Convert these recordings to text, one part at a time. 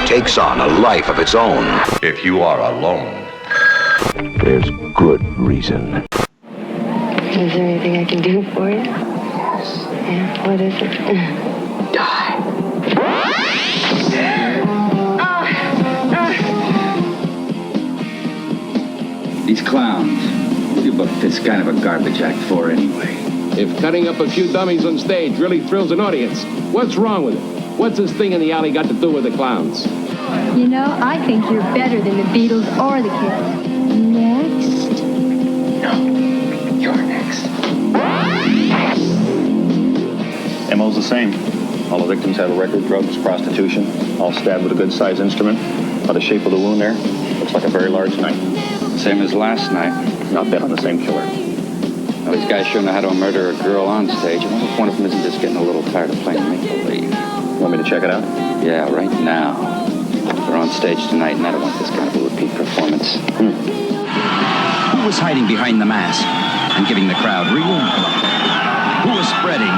takes on a life of its own. If you are alone, There's good reason. Is there anything I can do for you? Yeah, what is it? Die. These clowns, you booked this kind of a garbage act for anyway. If cutting up a few dummies on stage really thrills an audience, what's wrong with it? What's this thing in the alley got to do with the clowns? You know, I think you're better than the Beatles or the Kids. Next. No, you're next. MO's the same. All the victims have a record, drugs, prostitution, all stabbed with a good-sized instrument. By the shape of the wound there, looks like a very large knife. Same as last night. Not bet on the same killer. Now, these guys sure know how to murder a girl on stage. I wonder if one of them isn't just getting a little tired of playing make-believe. Want me to check it out? Yeah, right now. They're on stage tonight, and I don't want this kind of a repeat performance. Who was hiding behind the mask and giving the crowd real? Who was spreading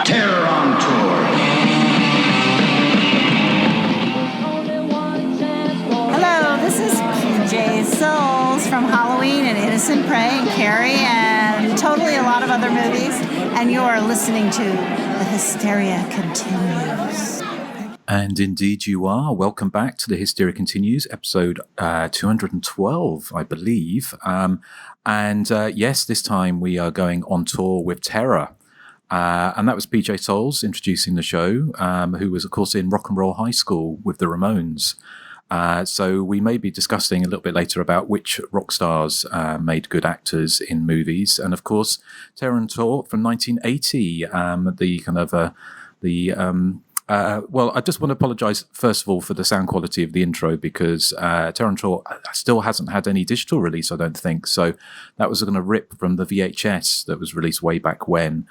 terror on tour? Hello, this is PJ Souls from Halloween and Innocent Prey and Carrie and totally a lot of other movies. And you are listening to The Hysteria Continues. And indeed you are. Welcome back to The Hysteria Continues, episode 212, I believe. Yes, this time we are going on tour with Terror. And that was PJ Souls introducing the show, who was, of course, in Rock and Roll High School with the Ramones. So we may be discussing a little bit later about which rock stars made good actors in movies. And, of course, Terror on Tour from 1980, well, I just want to apologise, first of all, for the sound quality of the intro because Terror on Tour still hasn't had any digital release, I don't think. So that was going to rip from the VHS that was released way back when.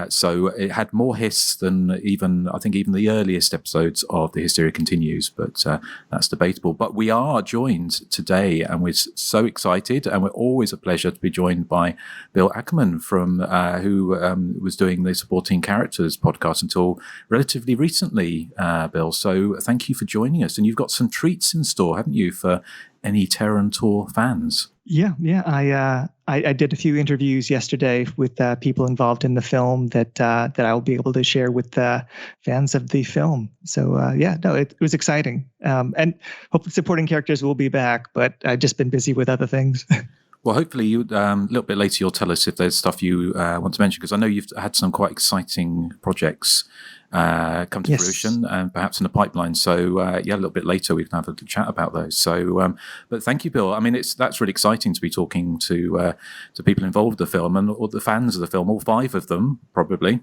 So it had more hiss than even the earliest episodes of The Hysteria Continues, but that's debatable. But we are joined today, and we're so excited, and we're always a pleasure to be joined by Bill Ackerman from who was doing the Supporting Characters podcast until relatively recently, Bill. So thank you for joining us. And you've got some treats in store, haven't you, for any Terror on Tour fans? Yeah. I did a few interviews yesterday with people involved in the film that I'll be able to share with fans of the film. So it was exciting. And hopefully Supporting Characters will be back, but I've just been busy with other things. Well, hopefully, a little bit later, you'll tell us if there's stuff you want to mention, because I know you've had some quite exciting projects come to fruition, and perhaps in the pipeline. So, a little bit later, we can have a chat about those. So, but thank you, Bill. I mean, that's really exciting to be talking to people involved with the film and all the fans of the film, all 5 of them, probably,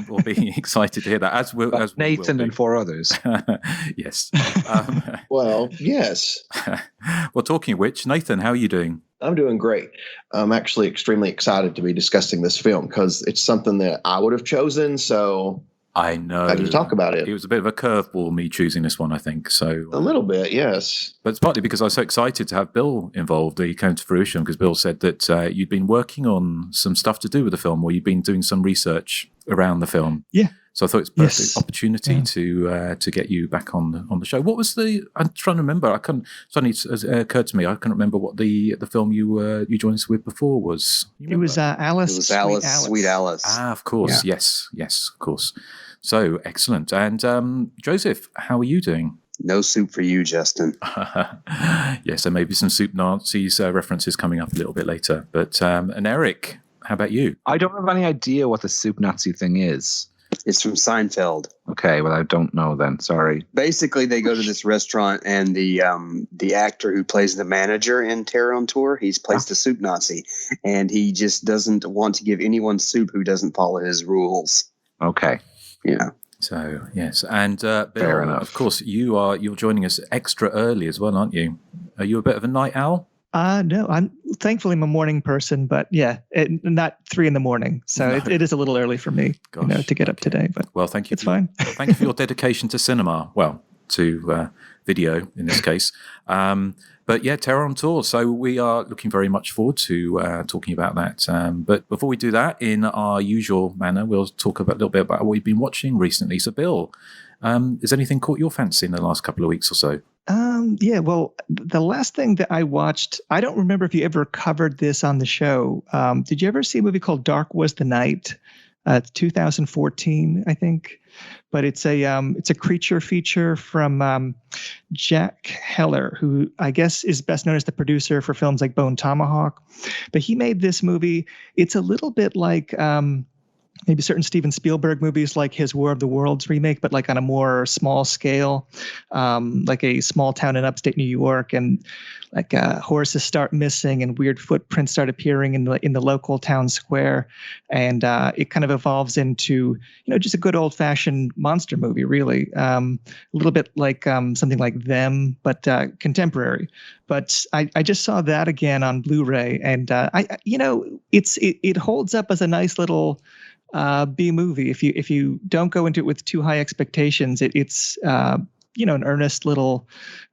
will be excited to hear that. As Nathan and 4 others. Yes. Well, yes. Well, talking of which, Nathan, how are you doing? I'm doing great. I'm actually extremely excited to be discussing this film because it's something that I would have chosen. So I know. How do you talk about it? It was a bit of a curveball, me choosing this one, I think. So a little bit, yes. But it's partly because I was so excited to have Bill involved. He came to fruition because Bill said that you'd been working on some stuff to do with the film, or you'd been doing some research around the film. Yeah. So I thought it's a perfect opportunity to get you back on the show. What was I'm trying to remember. Suddenly it occurred to me. I can't remember what the film you joined us with before was. It was Alice. It was Alice, Sweet Alice. Ah, of course. Yeah. Yes, of course. So excellent. And Joseph, how are you doing? No soup for you, Justin. Yes, there may be some Soup Nazis references coming up a little bit later. But and Erik, how about you? I don't have any idea what the Soup Nazi thing is. It's from Seinfeld. Okay, well, I don't know then. Sorry. Basically, they go to this restaurant, and the actor who plays the manager in Terror on Tour, he's placed a soup Nazi, and he just doesn't want to give anyone soup who doesn't follow his rules. Okay. Yeah. So yes, and Bill, of course, you're joining us extra early as well, aren't you? Are you a bit of a night owl? No, I'm a morning person, but not 3 a.m. So no. it is a little early for me, to get up today. But well, thank you. It's fine. Thank you for your dedication to cinema. Well, to video in this case. But yeah, Terror on Tour. So we are looking very much forward to talking about that. But before we do that, in our usual manner, we'll talk a little bit about what we've been watching recently. So Bill, Has anything caught your fancy in the last couple of weeks or so? Yeah, well, the last thing that I watched, I don't remember if you ever covered this on the show. Did you ever see a movie called Dark Was the Night? It's 2014, I think. But it's a creature feature from Jack Heller, who I guess is best known as the producer for films like Bone Tomahawk. But he made this movie. It's a little bit like maybe certain Steven Spielberg movies, like his War of the Worlds remake, but like on a more small scale, like a small town in upstate New York, and like horses start missing and weird footprints start appearing in the local town square, and it kind of evolves into just a good old fashioned monster movie, really, a little bit like something like Them, but contemporary. But I just saw that again on Blu-ray, and it holds up as a nice little B movie. If you don't go into it with too high expectations, it's an earnest little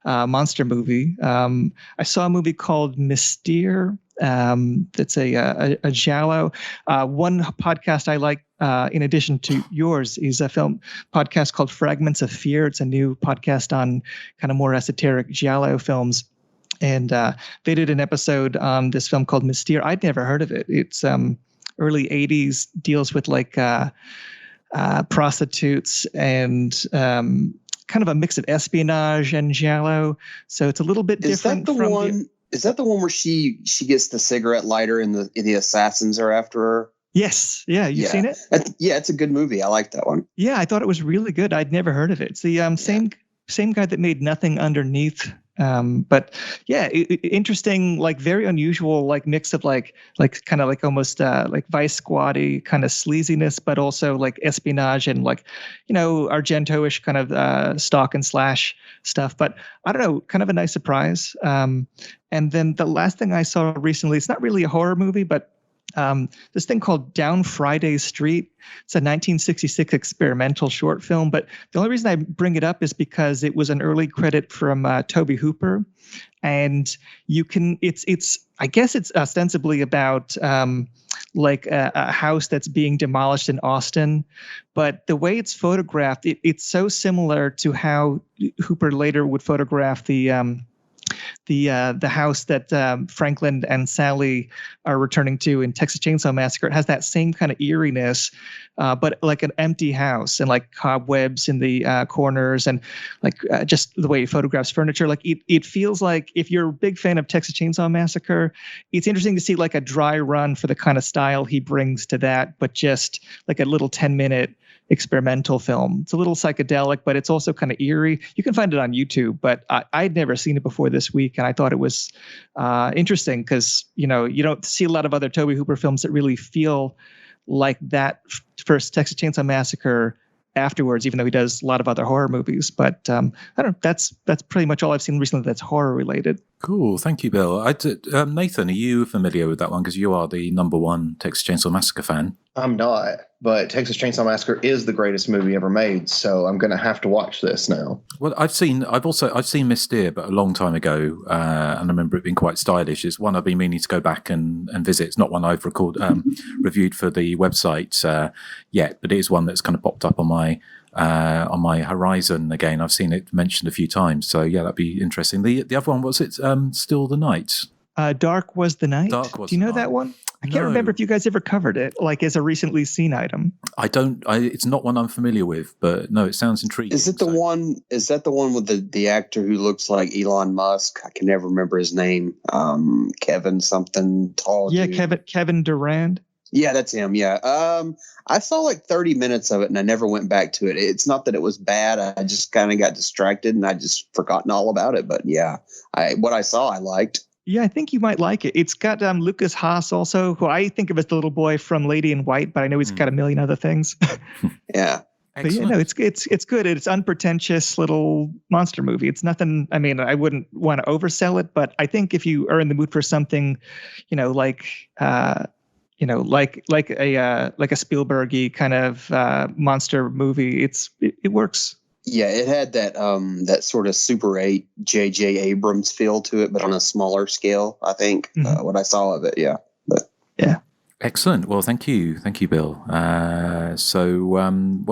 monster movie. I saw a movie called Hysteria. That's a giallo. One podcast I like, in addition to yours, is a film podcast called Fragments of Fear. It's a new podcast on kind of more esoteric giallo films. And they did an episode on this film called Hysteria. I'd never heard of it. It's early 80s, deals with like prostitutes and kind of a mix of espionage and giallo. So it's a little bit different. Is that the one where she gets the cigarette lighter and the assassins are after her? Yes. Yeah. You've seen it? It's a good movie. I like that one. Yeah, I thought it was really good. I'd never heard of it. It's the same guy that made Nothing Underneath. But yeah, interesting, like very unusual, like mix of like kind of like almost like Vice Squad-y kind of sleaziness, but also like espionage and like, Argento-ish kind of stalk and slash stuff. But I don't know, kind of a nice surprise. And then the last thing I saw recently, it's not really a horror movie, but this thing called Down Friday Street. It's a 1966 experimental short film, but the only reason I bring it up is because it was an early credit from Tobe Hooper, and I guess it's ostensibly about like a house that's being demolished in Austin, but the way it's photographed, it's so similar to how Hooper later would photograph the house that Franklin and Sally are returning to in Texas Chainsaw Massacre. It has that same kind of eeriness, but like an empty house and like cobwebs in the corners and like just the way he photographs furniture. Like it feels like, if you're a big fan of Texas Chainsaw Massacre, it's interesting to see like a dry run for the kind of style he brings to that, but just like a little 10-minute experimental film. It's a little psychedelic, but it's also kind of eerie. You can find it on YouTube, but I'd never seen it before this week, and I thought it was interesting because you don't see a lot of other Tobe Hooper films that really feel like that first Texas Chainsaw Massacre afterwards, even though he does a lot of other horror movies. But I don't know. That's pretty much all I've seen recently that's horror related. Cool. Thank you, Bill. Nathan, are you familiar with that one? Because you are the #1 Texas Chainsaw Massacre fan. I'm not, but Texas Chainsaw Massacre is the greatest movie ever made, so I'm going to have to watch this now. Well, I've seen Hysteria, but a long time ago, and I remember it being quite stylish. It's one I've been meaning to go back and visit. It's not one I've reviewed for the website yet, but it is one that's kind of popped up on my horizon again. I've seen it mentioned a few times, so yeah, that'd be interesting. The other one, was it Still the Night? Dark Was the Night. Do you know that one? I can't remember if you guys ever covered it, like as a recently seen item. I don't. It's not one I'm familiar with, but no, it sounds intriguing. Is it the one? Is that the one with the actor who looks like Elon Musk? I can never remember his name. Kevin something tall. Yeah, dude. Kevin Durand. Yeah, that's him. Yeah. I saw like 30 minutes of it and I never went back to it. It's not that it was bad. I just kind of got distracted and I just forgotten all about it. But yeah, what I saw, I liked. Yeah, I think you might like it. It's got Lucas Haas also, who I think of as the little boy from Lady in White, but I know he's got a million other things. Yeah. But yeah, no, it's good. It's unpretentious little monster movie. It's nothing. I mean, I wouldn't want to oversell it, but I think if you are in the mood for something, like a Spielberg-y kind of monster movie, it works. Yeah, it had that sort of Super 8 J.J. Abrams feel to it, but on a smaller scale, I think, what I saw of it, yeah. But yeah. Excellent. Well, thank you, Bill.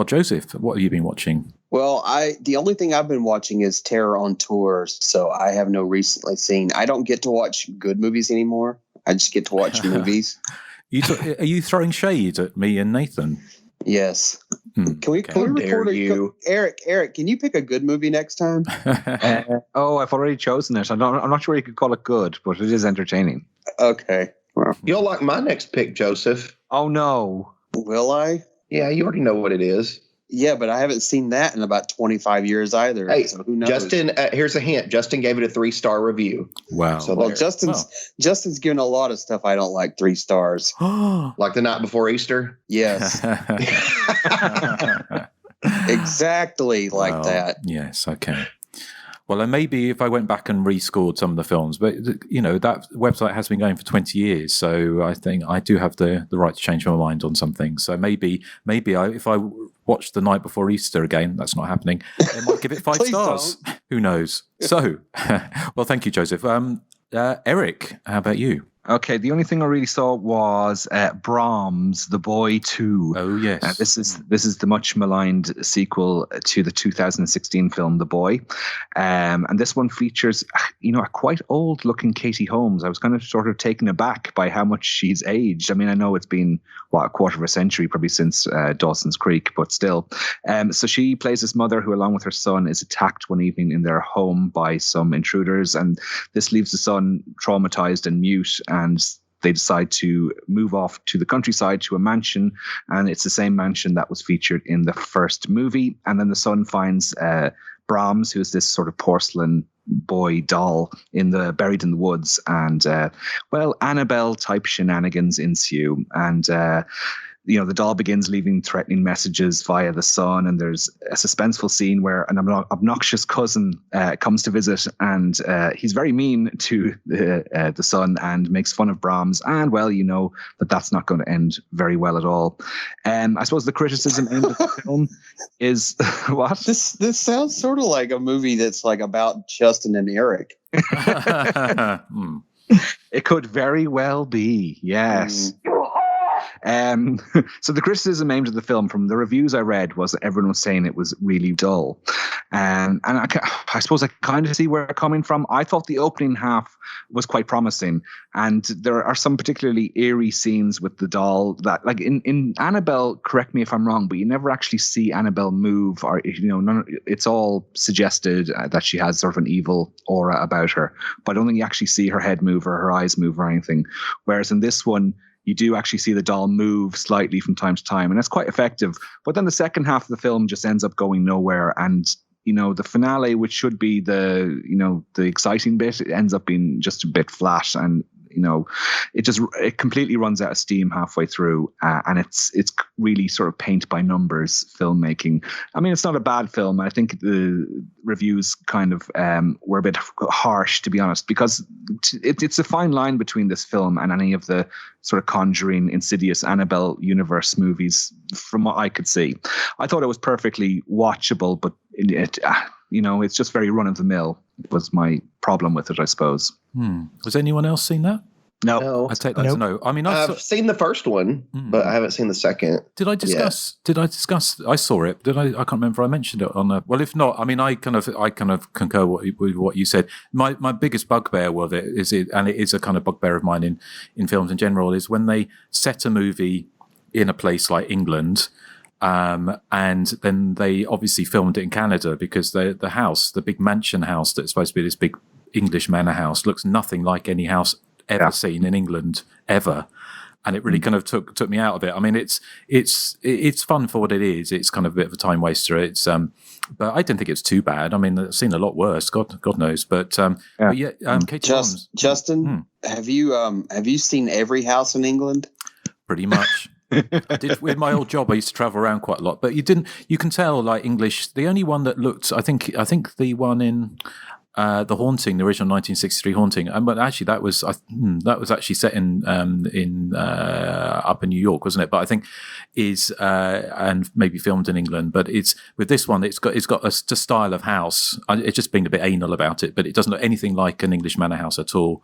Joseph, what have you been watching? Well, the only thing I've been watching is Terror on Tour, so I have no recently seen. I don't get to watch good movies anymore. I just get to watch movies. Are you throwing shade at me and Nathan? Yes. Can we record Eric, can you pick a good movie next time? I've already chosen it. I'm not sure you could call it good, but it is entertaining. Okay. Well, you'll like my next pick, Joseph. Oh, no. Will I? Yeah, you already know what it is. Yeah, but I haven't seen that in about 25 years either. Hey, so who knows? Justin, here's a hint. Justin gave it a 3-star review. Wow. So Justin's given a lot of stuff I don't like 3 stars. Like The Night Before Easter? Yes. Exactly like that. Yes, okay. Well, and maybe if I went back and rescored some of the films, but that website has been going for 20 years, so I think I do have the right to change my mind on something. So maybe if I watch The Night Before Easter again, that's not happening, I might give it 5 stars. Don't. Who knows? So, well, thank you, Joseph. Erik, how about you? Okay, the only thing I really saw was Brahms, The Boy 2. Oh, yes. This is the much maligned sequel to the 2016 film The Boy. And this one features, a quite old-looking Katie Holmes. I was kind of sort of taken aback by how much she's aged. I mean, I know it's been, a quarter of a century probably since Dawson's Creek, but still. So she plays this mother who, along with her son, is attacked one evening in their home by some intruders. And this leaves the son traumatized and mute, and they decide to move off to the countryside to a mansion, and it's the same mansion that was featured in the first movie. And then the son finds Brahms, who is this sort of porcelain boy doll buried in the woods, and Annabelle type shenanigans ensue, and the doll begins leaving threatening messages via the son, and there's a suspenseful scene where an obnoxious cousin comes to visit, and he's very mean to the son and makes fun of Brahms, and that's not going to end very well at all. I suppose the criticism aimed at the film is what? This sounds sort of like a movie that's like about Justin and Erik. It could very well be, yes. So the criticism aimed at the film from the reviews I read was that everyone was saying it was really dull. And I suppose I kind of see where they're coming from. I thought the opening half was quite promising. And there are some particularly eerie scenes with the doll that, like in Annabelle, correct me if I'm wrong, but you never actually see Annabelle move, or, it's all suggested that she has sort of an evil aura about her. But I don't think you actually see her head move or her eyes move or anything. Whereas in this one, you do actually see the doll move slightly from time to time, and that's quite effective. But then the second half of the film just ends up going nowhere, and the finale, which should be the exciting bit, it ends up being just a bit flat, and it completely runs out of steam halfway through, and it's really sort of paint by numbers filmmaking. I mean, it's not a bad film. I think the reviews kind of were a bit harsh, to be honest, because it's a fine line between this film and any of the sort of Conjuring, Insidious, Annabelle universe movies, from what I could see. I thought it was perfectly watchable, but it's just very run of the mill. Was my problem with it, I suppose. Has anyone else seen that? No. I take that as no. I mean, I've seen the first one, but I haven't seen the second. Did I discuss? I saw it. Did I? I can't remember. I mentioned it on. Well, if not, I mean, I kind of concur with what you said. My biggest bugbear with it is and it is a kind of bugbear of mine in films in general, is when they set a movie in a place like England. And then they obviously filmed it in Canada, because the house, the big mansion house that's supposed to be this big English manor house, looks nothing like any house ever seen in England ever. And it really kind of took me out of it. I mean, it's fun for what it is. It's kind of a bit of a time waster. It's but I didn't think it's too bad. I mean, I've seen a lot worse. God knows. But Katie Holmes. Justin, have you seen every house in England? Pretty much. I did with my old job. I used to travel around quite a lot, but you can tell, like, English. The only one that looked, I think the one in The Haunting, the original 1963 Haunting, but actually that was actually set in up in New York, wasn't it? But I think is and maybe filmed in England. But it's with this one, it's got a style of house. It's just being a bit anal about it, but it doesn't look anything like an English manor house at all.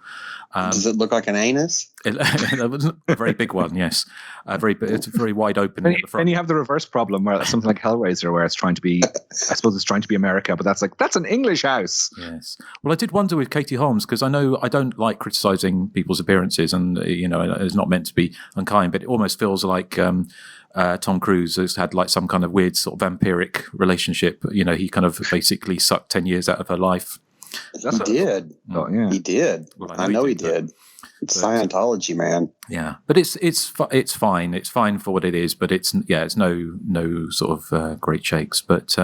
Does it look like an anus? That was a very big one, yes. It's very wide open at the front. Then you have the reverse problem where something like Hellraiser, where it's trying to be, I suppose it's trying to be America, but that's an English house. Yes. Well, I did wonder with Katie Holmes, because I know I don't like criticizing people's appearances, and it's not meant to be unkind, but it almost feels like Tom Cruise has had like some kind of weird sort of vampiric relationship. He kind of basically sucked 10 years out of her life. He did. Oh, yeah. He did. Well, I know he did. It's Scientology, man. Yeah, but it's fine. It's fine for what it is. But it's no sort of great shakes. But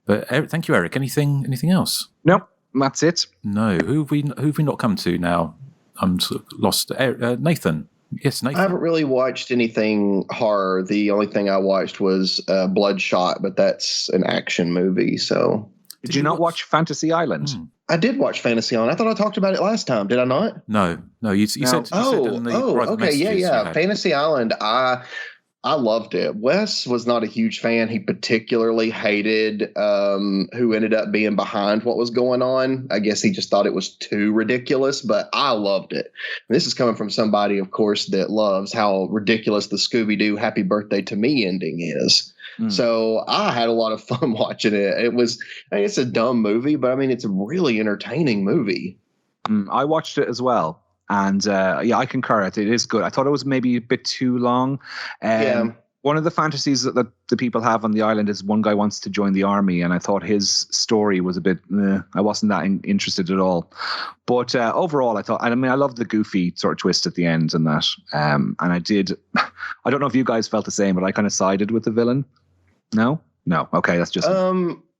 Eric, thank you, Eric. Anything else? Nope, that's it. No. Who have we not come to now? I'm sort of lost. Nathan. Yes, Nathan. I haven't really watched anything horror. The only thing I watched was Bloodshot, but that's an action movie. So did you not watch Fantasy Island? I did watch Fantasy Island. I thought I talked about it last time. Did I not? No. You said. Okay, yeah. Fantasy Island. I loved it. Wes was not a huge fan. He particularly hated who ended up being behind what was going on. I guess he just thought it was too ridiculous, but I loved it. And this is coming from somebody, of course, that loves how ridiculous the Scooby-Doo Happy Birthday to Me ending is. So I had a lot of fun watching it. It's a dumb movie, but it's a really entertaining movie. I watched it as well. And I concur. It is good. I thought it was maybe a bit too long. One of the fantasies that the people have on the island is one guy wants to join the army, and I thought his story was a bit. I wasn't that interested at all. But overall, I thought. I loved the goofy sort of twist at the end and that. And I did. I don't know if you guys felt the same, but I kind of sided with the villain. No. Okay, that's just.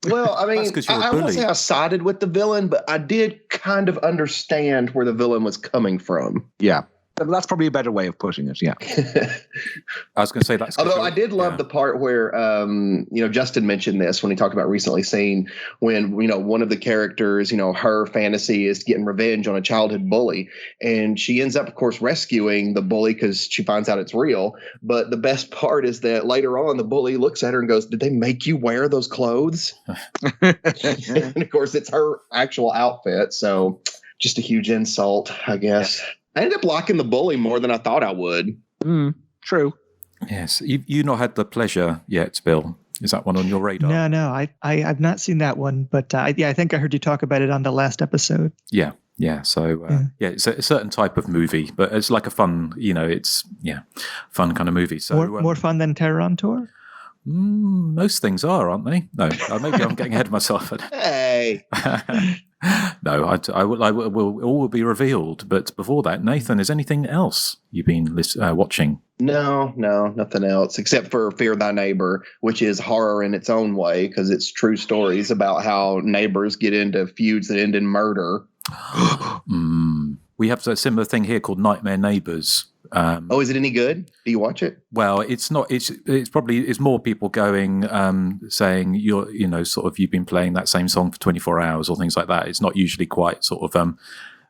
Well, I won't say I sided with the villain, but I did kind of understand where the villain was coming from. Yeah. That's probably a better way of putting it. Yeah. I was going to say that's. Although I did love the part where, Justin mentioned this when he talked about recently seeing when, one of the characters, her fantasy is getting revenge on a childhood bully. And she ends up, of course, rescuing the bully because she finds out it's real. But the best part is that later on, the bully looks at her and goes, "Did they make you wear those clothes?" And of course, it's her actual outfit. So just a huge insult, I guess. I ended up liking the bully more than I thought I would. True. Yes. You've not had the pleasure yet, Bill. Is that one on your radar? No. I've not seen that one, but I think I heard you talk about it on the last episode. Yeah. So it's a certain type of movie, but it's like a fun, fun kind of movie. So more fun than Terror on Tour? Most things are, aren't they? No, maybe I'm getting ahead of myself. Hey. No, I will all be revealed. But before that, Nathan, is anything else you've been watching? No, nothing else except for Fear Thy Neighbor, which is horror in its own way because it's true stories about how neighbors get into feuds that end in murder. We have a similar thing here called Nightmare Neighbors. Is it any good? Do you watch it? Well, it's not. It's probably more people going saying you've been playing that same song for 24 hours or things like that. It's not usually quite sort of.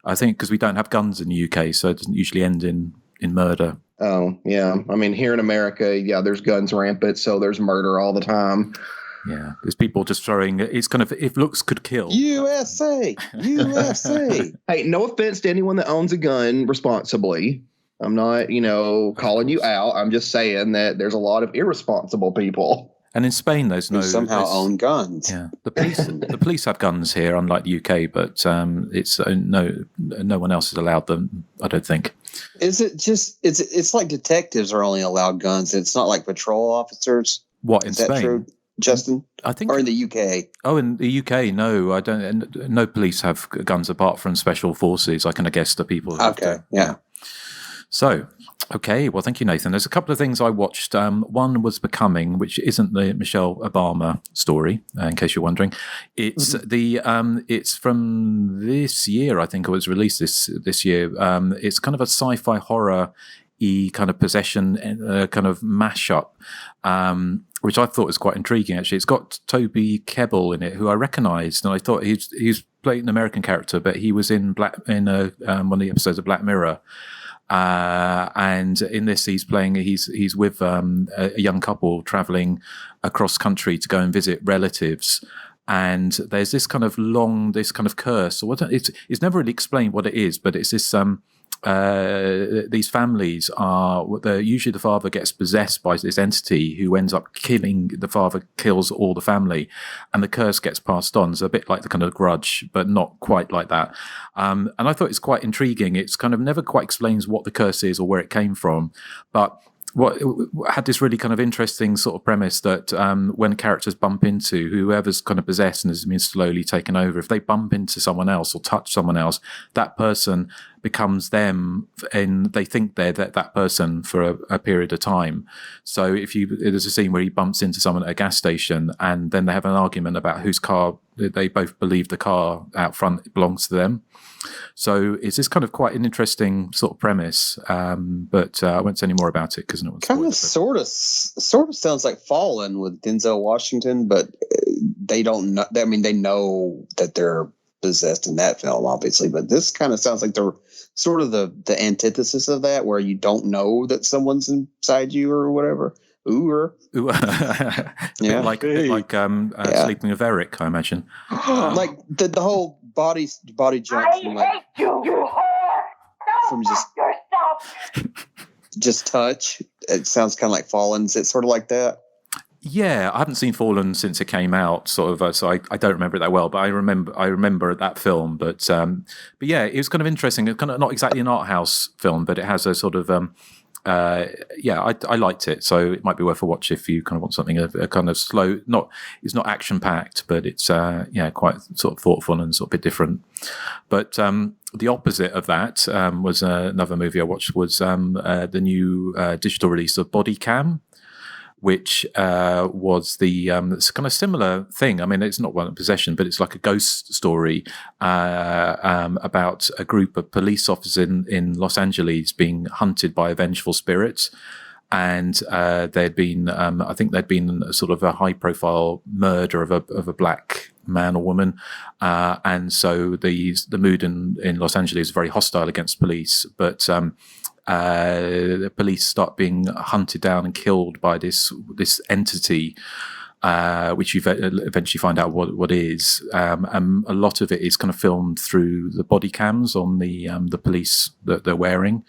I think because we don't have guns in the UK, so it doesn't usually end in murder. Oh yeah, here in America, there's guns rampant, so there's murder all the time. Yeah, there's people just throwing. It's kind of if looks could kill. USA. Hey, no offense to anyone that owns a gun responsibly. I'm not, calling you out. I'm just saying that there's a lot of irresponsible people. And in Spain, there's no somehow own guns. Yeah, the police have guns here, unlike the UK, but it's no one else has allowed them. I don't think. Is it just it's like detectives are only allowed guns? It's not like patrol officers. What in Spain? That true, Justin? I think, or in the UK. Oh, in the UK, no, I don't. No police have guns apart from special forces. I can guess the people. Yeah. So, okay. Well, thank you, Nathan. There's a couple of things I watched. One was Becoming, which isn't the Michelle Obama story, in case you're wondering. It's it's from this year. I think it was released this year. It's kind of a sci-fi horror-y kind of possession kind of mashup, which I thought was quite intriguing. Actually, it's got Toby Kebbell in it, who I recognised, and I thought he's played an American character, but he was in one of the episodes of Black Mirror. And in this, he's with a young couple traveling across country to go and visit relatives. And there's this kind of curse, or it's never really explained what it is, but it's this these families are usually the father gets possessed by this entity who ends up killing the father, kills all the family, and the curse gets passed on. So a bit like the kind of Grudge, but not quite like that. And I thought it's quite intriguing. It's kind of never quite explains what the curse is or where it came from, but what had this really kind of interesting sort of premise that when characters bump into whoever's kind of possessed and has been slowly taken over, if they bump into someone else or touch someone else, that person becomes them, and they think they're that person for a period of time. So there's a scene where he bumps into someone at a gas station, and then they have an argument about whose car. They both believe the car out front belongs to them. So it's this kind of quite an interesting sort of premise, but I won't say any more about it because no one's kind of sort of sounds like Fallen with Denzel Washington, but they don't know. I mean, they know that they're possessed in that film, obviously, but this kind of sounds like the sort of the antithesis of that, where you don't know that someone's inside you or whatever. Yeah, like Sleeping with Erik, I imagine. Like the whole body jump from like from just touch. It sounds kind of like Fallen. Is it sort of like that? Yeah, I haven't seen Fallen since it came out, sort of. So I don't remember it that well, but I remember that film. But yeah, it was kind of interesting. It's kind of not exactly an art house film, but it has a sort of I liked it, so it might be worth a watch if you kind of want something a kind of slow. It's not action packed, but it's quite sort of thoughtful and sort of a bit different. But the opposite of that was another movie I watched was the new digital release of Body Cam, which was it's kind of similar thing. I mean, it's not one of possession, but it's like a ghost story about a group of police officers in Los Angeles being hunted by a vengeful spirit. And there'd been, I think there'd been sort of a high-profile murder of a black man or woman, and so the mood in Los Angeles is very hostile against police, but the police start being hunted down and killed by this entity, which you eventually find out what it is. And a lot of it is kind of filmed through the body cams on the police that they're wearing.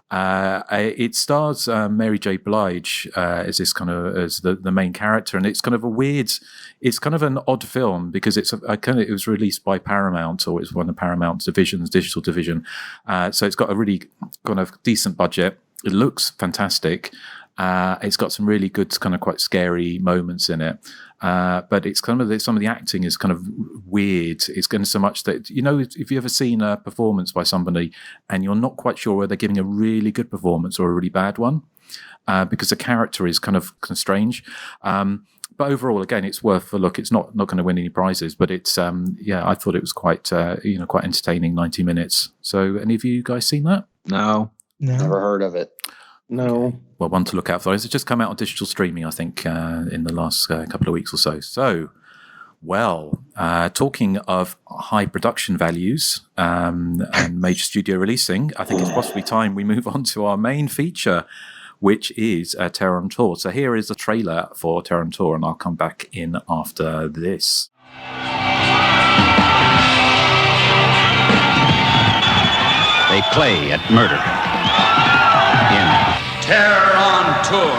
It stars Mary J. Blige as this kind of as the main character, and it's kind of an odd film because it was released by Paramount, or it's one of Paramount's digital division. So it's got a really kind of decent budget. It looks fantastic. It's got some really good kind of quite scary moments in it. But it's kind of some of the acting is kind of weird. It's kind of so much that, if you've ever seen a performance by somebody and you're not quite sure whether they're giving a really good performance or a really bad one, because the character is kind of strange. But overall, again, it's worth a look. It's not going to win any prizes, but it's I thought it was quite quite entertaining. 90 minutes. So, any of you guys seen that? No. Never heard of it. No. Well, one to look out for. It's just come out on digital streaming, I think, in the last couple of weeks or so. So, talking of high production values and major studio releasing, I think it's possibly time we move on to our main feature, which is Terror on Tour. So here is the trailer for Terror on Tour, and I'll come back in after this. They play at murder in Terror on Tour.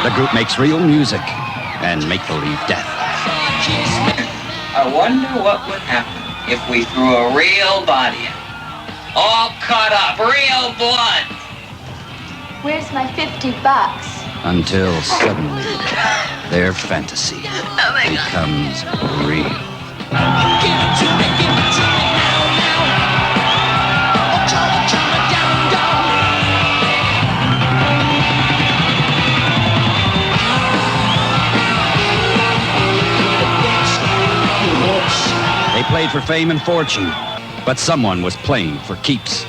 The group makes real music and make-believe death. I wonder what would happen if we threw a real body in. All cut up, real blood. Where's my $50? Until suddenly, their fantasy becomes real. They played for fame and fortune, but someone was playing for keeps.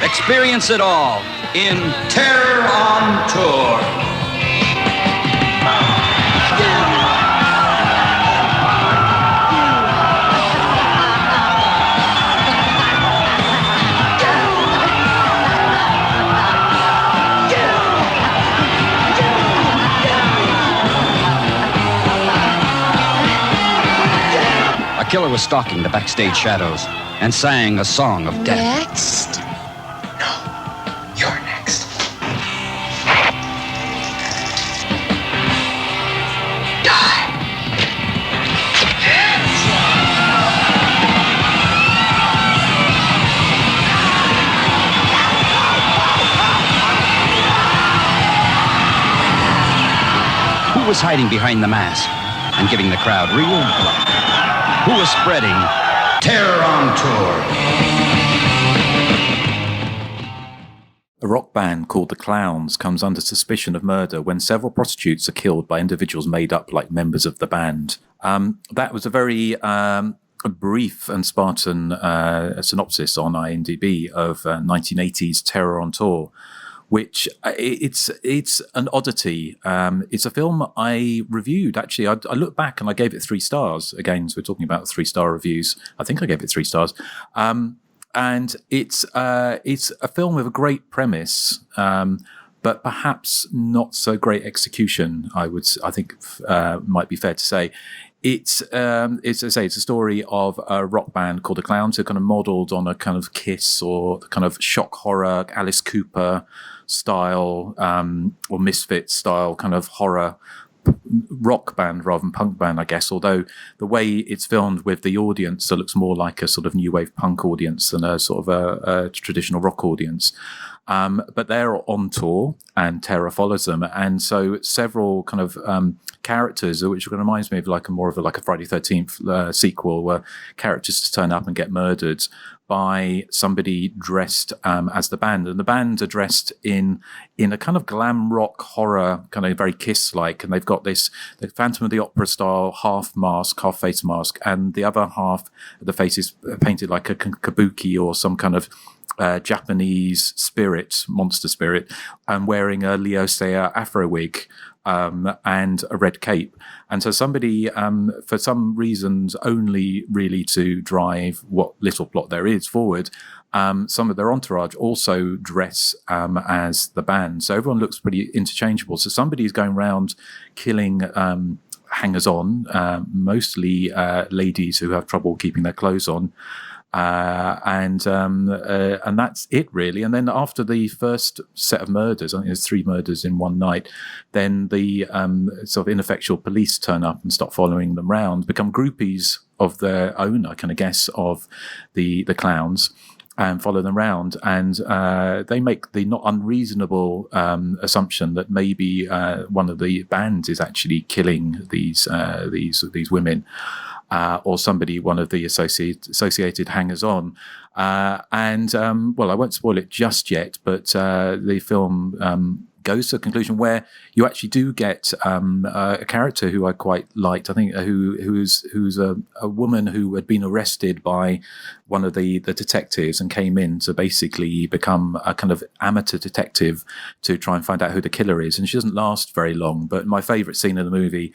Experience it all in Terror on Tour. killer was stalking the backstage shadows and sang a song of death. Next. No, you're next. Die. Who was hiding behind the mask and giving the crowd real blood? Who was spreading terror on tour? A rock band called the Clowns comes under suspicion of murder when several prostitutes are killed by individuals made up like members of the band. That was a very brief and Spartan synopsis on IMDb of 1980s Terror on Tour, which it's an oddity. It's a film I reviewed, actually. I looked back and I gave it 3 stars. Again, so we're talking about 3-star reviews. I think I gave it 3 stars. And it's a film with a great premise, but perhaps not so great execution, I think might be fair to say. It's as I say, it's a story of a rock band called the Clowns, who are kind of modelled on a kind of Kiss or kind of shock horror, Alice Cooper style, or Misfits style kind of horror rock band rather than punk band, I guess, although the way it's filmed with the audience, it looks more like a sort of new wave punk audience than a sort of a traditional rock audience. But they're on tour and terror follows them. And so several kind of characters, which reminds me of like a Friday 13th sequel, where characters just turn up and get murdered by somebody dressed as the band. And the band are dressed in a kind of glam rock horror, kind of very Kiss-like. And they've got the Phantom of the Opera style half face mask, and the other half of the face is painted like a kabuki or some kind of Japanese monster spirit, and wearing a Leo Sayer afro wig and a red cape. And so somebody, for some reasons only really to drive what little plot there is forward, some of their entourage also dress as the band. So everyone looks pretty interchangeable. So somebody's going around killing hangers-on, mostly ladies who have trouble keeping their clothes on. And that's it really. And then after the first set of murders, I think there's 3 murders in one night, then the sort of ineffectual police turn up and start following them round, become groupies of their own, I kind of guess, of the Clowns, and follow them around. And they make the not unreasonable assumption that maybe one of the bands is actually killing these women. Or one of the associated hangers-on. Well, I won't spoil it just yet, but the film goes to a conclusion where you actually do get a character who I quite liked, I think, who's a woman who had been arrested by one of the detectives and came in to basically become a kind of amateur detective to try and find out who the killer is. And she doesn't last very long, but my favourite scene in the movie,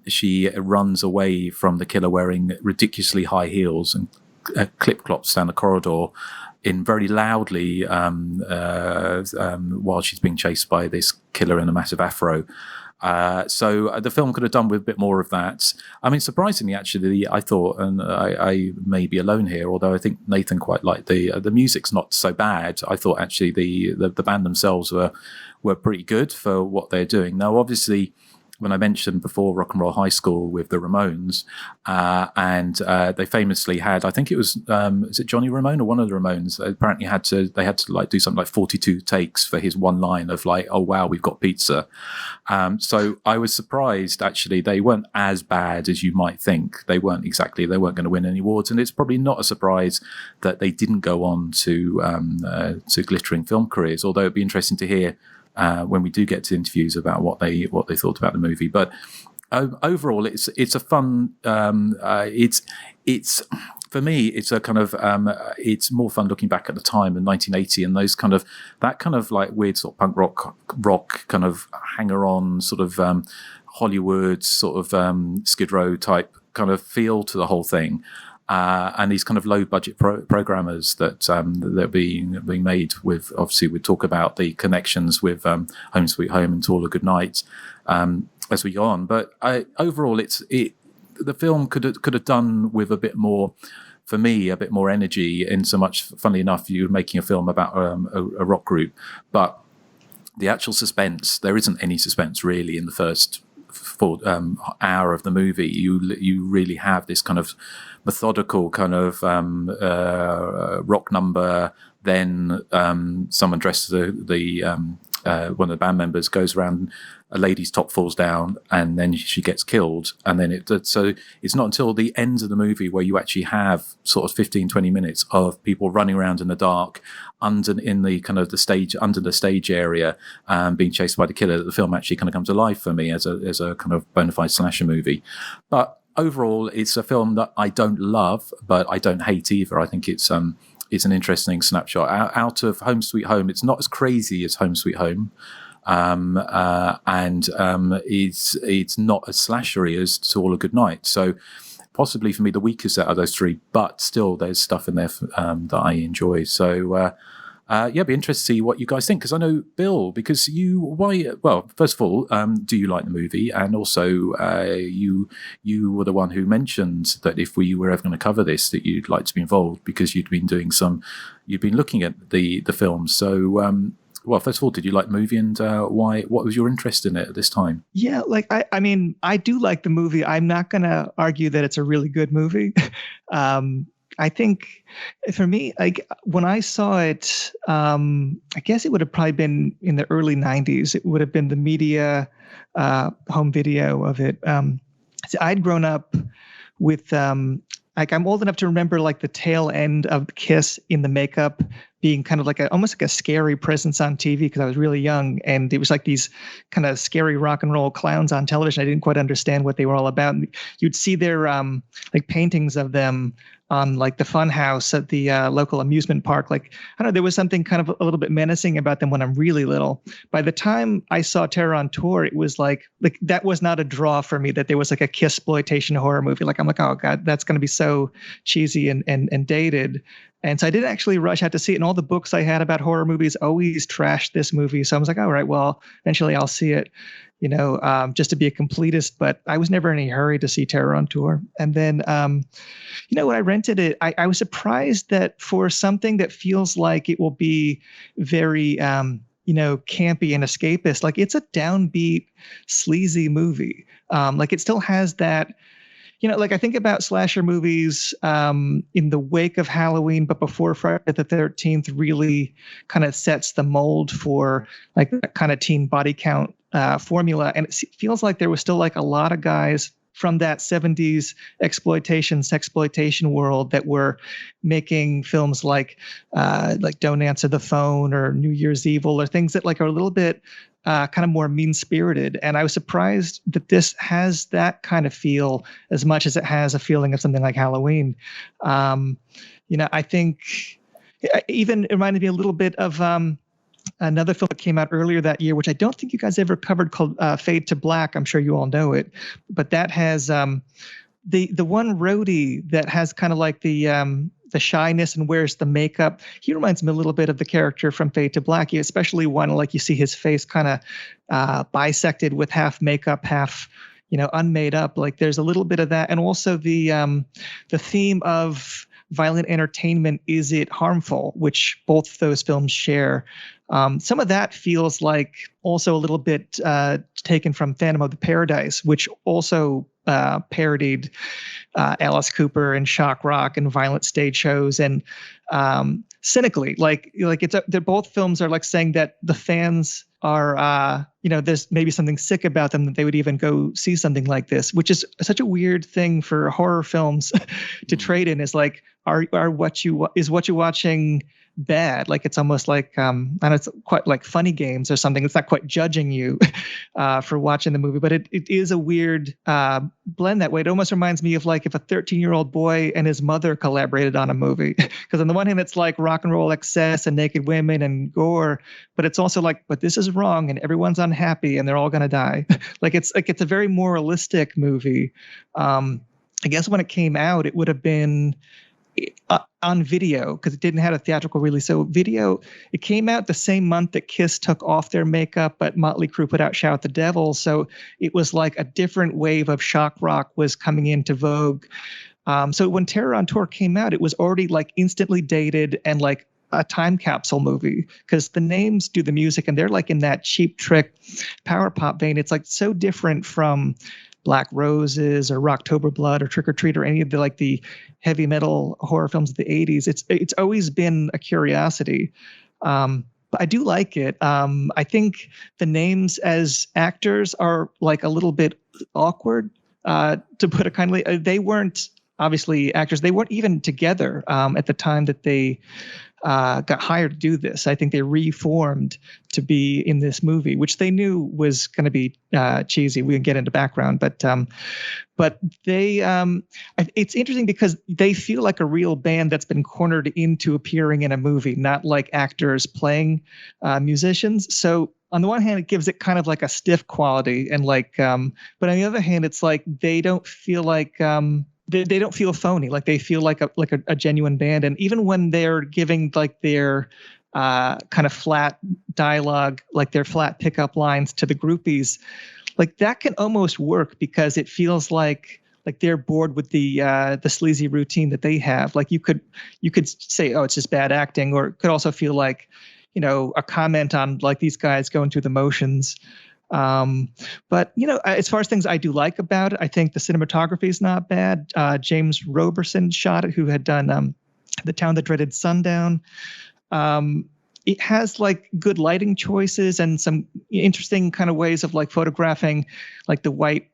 she runs away from the killer wearing ridiculously high heels and clip-clops down the corridor in very loudly while she's being chased by this killer in a massive afro. So the film could have done with a bit more of that. I mean, surprisingly, actually, I thought, and I may be alone here, although I think Nathan quite liked the music's not so bad. I thought actually the band themselves were pretty good for what they're doing. Now, obviously, when I mentioned before Rock and Roll High School with the Ramones, and they famously had, I think it was it Johnny Ramone or one of the Ramones? Apparently they had to like do something like 42 takes for his one line of like, "Oh wow, we've got pizza." So I was surprised actually they weren't as bad as you might think. They weren't going to win any awards, and it's probably not a surprise that they didn't go on to glittering film careers. Although it'd be interesting to hear. When we do get to interviews about what they thought about the movie, but overall, it's a fun. It's for me, it's a kind of it's more fun looking back at the time in 1980 and those kind of like weird sort of punk rock kind of hanger on sort of Hollywood sort of Skid Row type kind of feel to the whole thing. And these kind of low budget programmers that are being made with, obviously we talk about the connections with Home Sweet Home and To All a Good Night as we go on. But overall, the film could have done with a bit more, for me, a bit more energy. In so much, funnily enough, you're making a film about a rock group, but the actual suspense, there isn't any suspense really in the first hour of the movie. You really have this kind of methodical kind of rock number. Then someone dressed as the one of the band members goes around, a lady's top falls down, and then she gets killed. And then so it's not until the end of the movie where you actually have sort of 15-20 minutes of people running around in the dark under the stage area, being chased by the killer, that the film actually kind of comes alive for me as a kind of bona fide slasher movie. But overall, it's a film that I don't love, but I don't hate either. I think it's an interesting snapshot out of Home Sweet Home. It's not as crazy as Home Sweet Home, and it's not as slashery as To All a Good Night. So possibly for me the weakest out of those three, but still there's stuff in there that I enjoy. So it'd be interesting to see what you guys think, because I know, Bill, because first of all, do you like the movie? And also you were the one who mentioned that if we were ever going to cover this, that you'd like to be involved because you'd been looking at the films. So first of all, did you like the movie, and why? What was your interest in it at this time? Yeah, I mean, I do like the movie. I'm not going to argue that it's a really good movie. I think for me, like when I saw it, I guess it would have probably been in the early 90s. It would have been the media home video of it. So I'd grown up with I'm old enough to remember like the tail end of the kiss in the makeup being kind of like almost like a scary presence on TV, because I was really young, and it was like these kind of scary rock and roll clowns on television. I didn't quite understand what they were all about. And you'd see their like paintings of them on like the fun house at the local amusement park. Like, I don't know, there was something kind of a little bit menacing about them when I'm really little. By the time I saw Terror on Tour, it was like that was not a draw for me, that there was like a kiss-exploitation horror movie. Like, I'm like, oh God, that's going to be so cheesy and dated. And so I didn't actually rush out to see it. And all the books I had about horror movies always trashed this movie. So I was like, all right, well, eventually I'll see it, just to be a completist. But I was never in any hurry to see Terror on Tour. And then, when I rented it, I was surprised that for something that feels like it will be very, campy and escapist, like it's a downbeat, sleazy movie. Like it still has that. I think about slasher movies in the wake of Halloween, but before Friday the 13th really kind of sets the mold for like that kind of teen body count formula. And it feels like there was still like a lot of guys from that 70s sexploitation world that were making films like Don't Answer the Phone or New Year's Evil, or things that like are a little bit kind of more mean-spirited. And I was surprised that this has that kind of feel as much as it has a feeling of something like Halloween. I think it even reminded me a little bit of another film that came out earlier that year, which I don't think you guys ever covered, called Fade to Black. I'm sure you all know it. But that has the one roadie that has kind of like the shyness and wears the makeup. He reminds me a little bit of the character from Fade to Black. Especially one, like you see his face kind of bisected with half makeup, half, unmade up. Like there's a little bit of that. And also the theme of violent entertainment, is it harmful, which both those films share. Some of that feels like also a little bit taken from Phantom of the Paradise, which also parodied Alice Cooper and shock rock and violent stage shows, and cynically, they're both films are like saying that the fans are, there's maybe something sick about them that they would even go see something like this, which is such a weird thing for horror films to trade in. Is like, what you're watching bad? Like it's almost like and it's quite like Funny Games or something. It's not quite judging you for watching the movie, but it is a weird blend that way. It almost reminds me of like if a 13-year-old boy and his mother collaborated on a movie, because on the one hand it's like rock and roll excess and naked women and gore, but it's also like, but this is wrong and everyone's unhappy and they're all gonna die. It's a very moralistic movie. I guess when it came out, it would have been on video, because it didn't have a theatrical release. So video, it came out the same month that Kiss took off their makeup, but Motley Crue put out Shout at the Devil. So it was like a different wave of shock rock was coming into vogue. So when Terror on Tour came out, it was already like instantly dated and like a time capsule movie, because the Names do the music and they're like in that Cheap Trick power pop vein. It's like so different from Black Roses or Rocktober Blood or Trick or Treat or any of the like the heavy metal horror films of the 80s. It's always been a curiosity. But I do like it. I think the Names as actors are like a little bit awkward, to put it kindly. They weren't obviously actors. They weren't even together at the time that they got hired to do this. I think they reformed to be in this movie, which they knew was going to be cheesy. We can get into background, but they, it's interesting because they feel like a real band that's been cornered into appearing in a movie, not like actors playing musicians. So on the one hand, it gives it kind of like a stiff quality, and like, but on the other hand, it's like they don't feel like. They don't feel phony. Like they feel like a genuine band. And even when they're giving like their kind of flat dialogue, like their flat pickup lines to the groupies, like that can almost work because it feels like they're bored with the sleazy routine that they have. Like you could say, oh, it's just bad acting, or it could also feel like, you know, a comment on like these guys going through the motions. But you know, as far as things I do like about it, I think the cinematography is not bad. James Roberson shot it, who had done The Town That Dreaded Sundown. It has like good lighting choices and some interesting kind of ways of like photographing like the white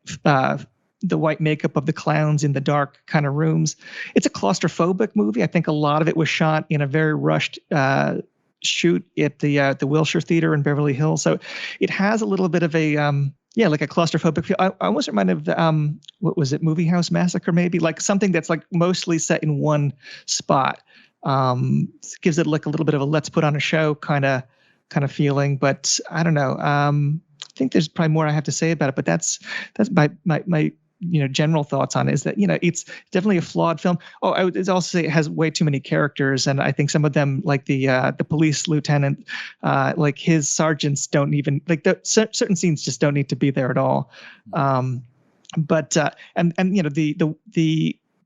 makeup of the clowns in the dark kind of rooms. It's a claustrophobic movie. I think a lot of it was shot in a very rushed shoot at the Wilshire Theater in Beverly Hills. So it has a little bit of a like a claustrophobic feel. I almost reminded of the what was it, Movie House Massacre, maybe, like something that's like mostly set in one spot. Gives it like a little bit of a let's put on a show kind of feeling. But I don't know. I think there's probably more I have to say about it, but that's my general thoughts on it, is that, it's definitely a flawed film. Oh, I would also say it has way too many characters, and I think some of them, like the police lieutenant, like his sergeants, don't even like certain scenes just don't need to be there at all. But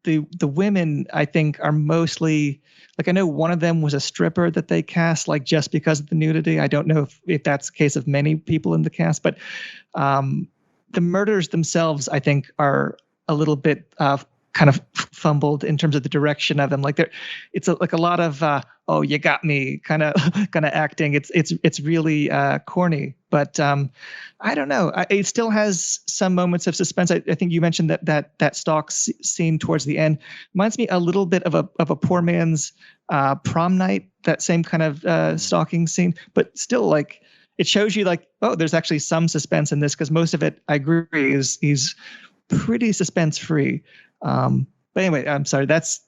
the women, I think, are mostly like, I know one of them was a stripper that they cast like just because of the nudity. I don't know if that's the case of many people in the cast, but the murders themselves, I think, are a little bit kind of fumbled in terms of the direction of them. Like it's like a lot of oh, you got me kind of acting. It's really corny, but I don't know. It still has some moments of suspense. I think you mentioned that stalk scene towards the end reminds me a little bit of a poor man's prom night. That same kind of stalking scene, but still like. It shows you like, oh, there's actually some suspense in this, because most of it, I agree, is pretty suspense free. But anyway, I'm sorry. That's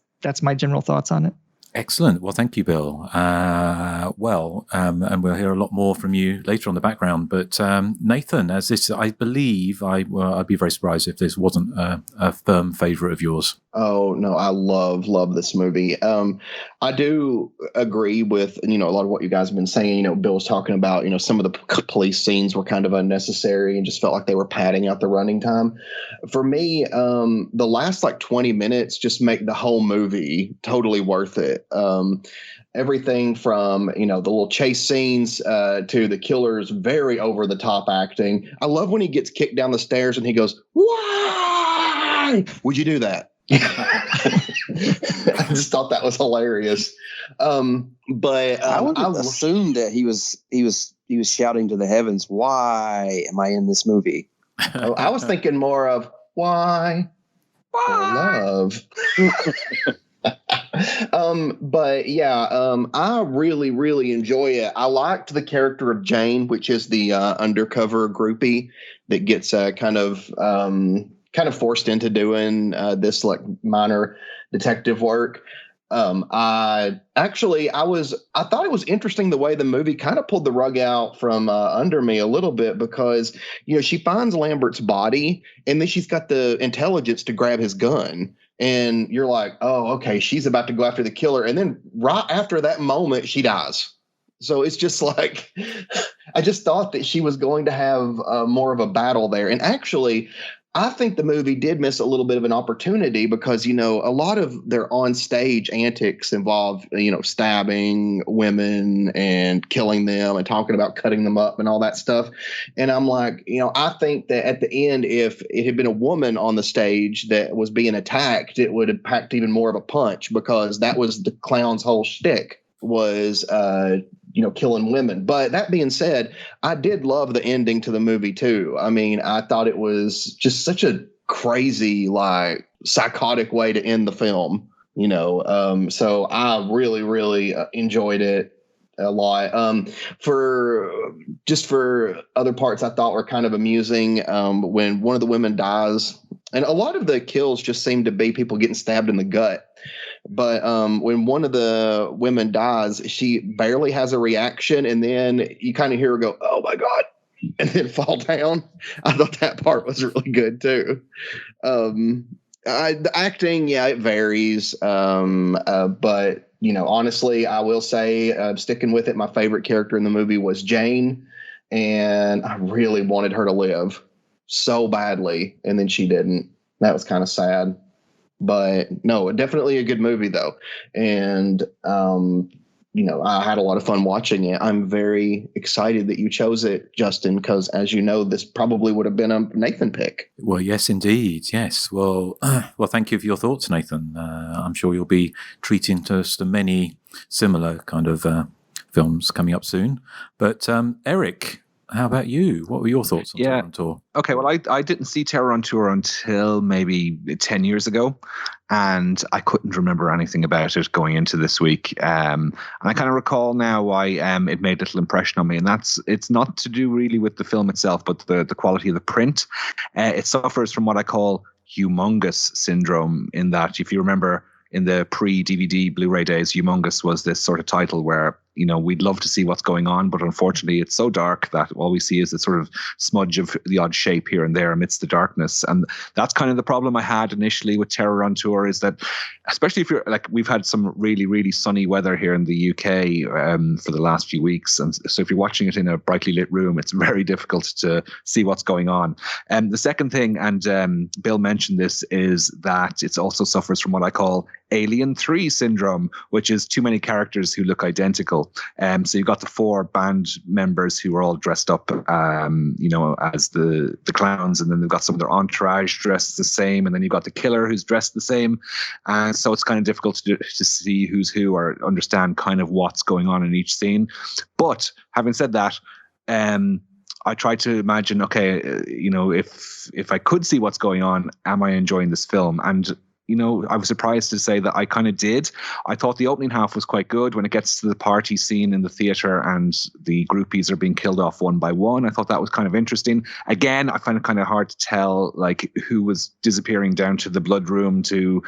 my general thoughts on it. Excellent. Well, thank you, Bill. And we'll hear a lot more from you later on the background. But Nathan, as this, I believe, I'd be very surprised if this wasn't a firm favorite of yours. Oh no, I love this movie. I do agree with a lot of what you guys have been saying. Bill's talking about some of the police scenes were kind of unnecessary and just felt like they were padding out the running time. For me, the last like 20 minutes just make the whole movie totally worth it. Everything from the little chase scenes to the killer's very over the top acting. I love when he gets kicked down the stairs and he goes, "Why would you do that?" I just thought that was hilarious. But I would assume that he was shouting to the heavens, "Why am I in this movie?" I was thinking more of why love. But yeah, I really enjoy it. I liked the character of Jane, which is the undercover groupie that gets kind of forced into doing this like minor detective work. I thought it was interesting the way the movie kind of pulled the rug out from under me a little bit, because, she finds Lambert's body and then she's got the intelligence to grab his gun. And you're like, oh, okay, she's about to go after the killer. And then right after that moment, she dies. So it's just like, I just thought that she was going to have more of a battle there. And actually, I think the movie did miss a little bit of an opportunity because, a lot of their on-stage antics involve, stabbing women and killing them and talking about cutting them up and all that stuff. And I'm like, I think that at the end, if it had been a woman on the stage that was being attacked, it would have packed even more of a punch, because that was the clown's whole shtick was, killing women. But that being said, I did love the ending to the movie too. I mean, I thought it was just such a crazy, like, psychotic way to end the film, so I really, really enjoyed it a lot. For other parts I thought were kind of amusing, when one of the women dies, and a lot of the kills just seem to be people getting stabbed in the gut. But when one of the women dies, she barely has a reaction, and then you kind of hear her go, "Oh my God," and then fall down. I thought that part was really good too. The acting, it varies, but honestly, I will say, sticking with it, my favorite character in the movie was Jane, and I really wanted her to live so badly, and then she didn't. That was kind of sad. But no, definitely a good movie though. And, I had a lot of fun watching it. I'm very excited that you chose it, Justin, because as you know, this probably would have been a Nathan pick. Well, yes, indeed. Yes. Well, thank you for your thoughts, Nathan. I'm sure you'll be treating us to many similar kind of films coming up soon. But Erik, how about you? What were your thoughts on Terror on Tour? Okay, well, I didn't see Terror on Tour until maybe 10 years ago, and I couldn't remember anything about it going into this week. And I kind of recall now why it made little impression on me, and it's not to do really with the film itself, but the quality of the print. It suffers from what I call humongous syndrome, in that, if you remember, in the pre-DVD Blu-ray days, humongous was this sort of title where, we'd love to see what's going on, but unfortunately it's so dark that all we see is a sort of smudge of the odd shape here and there amidst the darkness. And that's kind of the problem I had initially with Terror on Tour, is that, especially if you're like, we've had some really, really sunny weather here in the UK for the last few weeks. And so if you're watching it in a brightly lit room, it's very difficult to see what's going on. And the second thing, and Bill mentioned this, is that it also suffers from what I call Alien 3 syndrome, which is too many characters who look identical. So you've got the 4 band members who are all dressed up, as the clowns, and then they've got some of their entourage dressed the same, and then you've got the killer who's dressed the same. So it's kind of difficult to see who's who or understand kind of what's going on in each scene. But having said that, I try to imagine, okay, if I could see what's going on, am I enjoying this film? And I was surprised to say that I kind of did. I thought the opening half was quite good when it gets to the party scene in the theater and the groupies are being killed off one by one. I thought that was kind of interesting. Again, I find it kind of hard to tell, like, who was disappearing down to the blood room to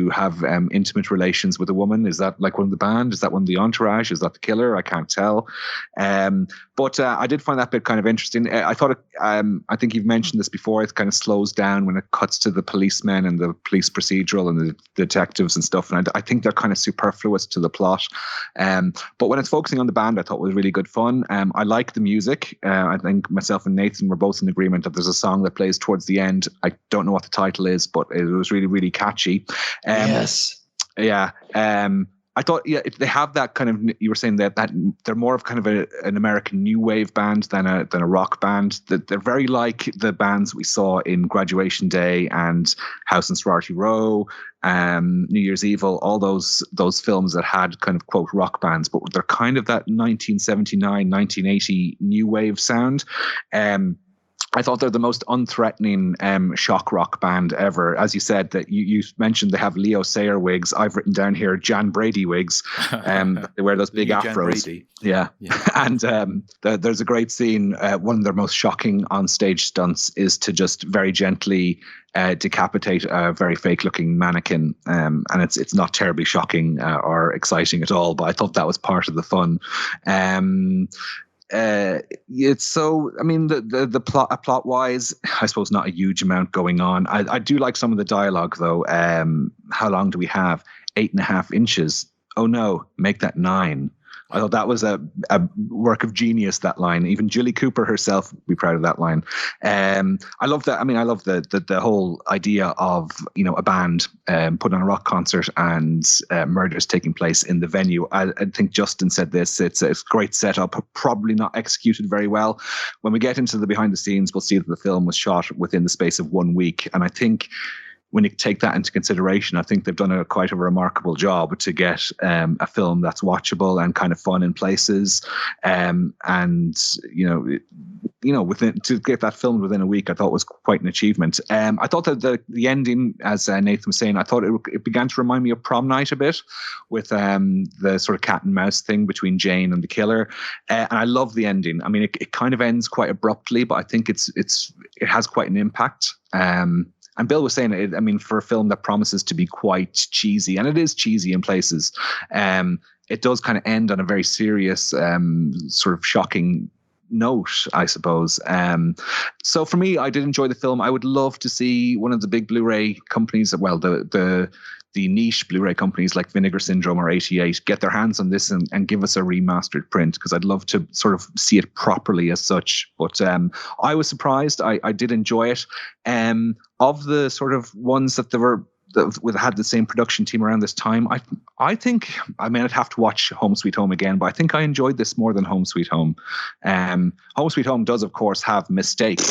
have intimate relations with a woman. Is that like one of the band? Is that one of the entourage? Is that the killer? I can't tell. But I did find that bit kind of interesting. I thought, I think you've mentioned this before, it kind of slows down when it cuts to the policemen and the police procedural and the detectives and stuff. And I think they're kind of superfluous to the plot. But when it's focusing on the band, I thought it was really good fun. I like the music. I think myself and Nathan were both in agreement that there's a song that plays towards the end. I don't know what the title is, but it was really, really catchy. Yes. Yeah. I thought, they have that kind of, you were saying that they're more of kind of an American new wave band than a rock band. That they're very like the bands we saw in Graduation Day and House and Sorority Row, New Year's Evil, all those films that had kind of quote rock bands, but they're kind of that 1979, 1980 new wave sound. I thought they're the most unthreatening shock rock band ever. As you said, that you mentioned they have Leo Sayer wigs. I've written down here Jan Brady wigs. They wear those big afros. Yeah. And there's a great scene. One of their most shocking on-stage stunts is to just very gently decapitate a very fake-looking mannequin. And it's not terribly shocking or exciting at all, but I thought that was part of the fun. It's so, I mean, the plot wise, I suppose not a huge amount going on. I do like some of the dialogue though. How long do we have? 8.5 inches. Oh no, make that 9. I thought that was a work of genius, that line. Even Julie Cooper herself would be proud of that line. I love that. I mean, I love the whole idea of, a band putting on a rock concert and murders taking place in the venue. I think Justin said this. It's a great setup, probably not executed very well. When we get into the behind the scenes, we'll see that the film was shot within the space of 1 week. And I think when you take that into consideration, I think they've done quite a remarkable job to get a film that's watchable and kind of fun in places. To get that filmed within a week, I thought was quite an achievement. I thought that the ending, as Nathan was saying, I thought it began to remind me of Prom Night a bit, with the sort of cat and mouse thing between Jane and the killer. And I love the ending. I mean, it kind of ends quite abruptly, but I think it has quite an impact. And Bill was saying, I mean, for a film that promises to be quite cheesy, and it is cheesy in places, it does kind of end on a very serious, sort of shocking note, I suppose. So for me, I did enjoy the film. I would love to see one of the big Blu-ray companies, well, the niche Blu-ray companies like Vinegar Syndrome or 88 get their hands on this and give us a remastered print, because I'd love to sort of see it properly as such. But I was surprised. I did enjoy it. Of the sort of ones that had the same production team around this time, I think, I mean, I'd have to watch Home Sweet Home again, but I think I enjoyed this more than Home Sweet Home. Home Sweet Home does, of course, have Mistake,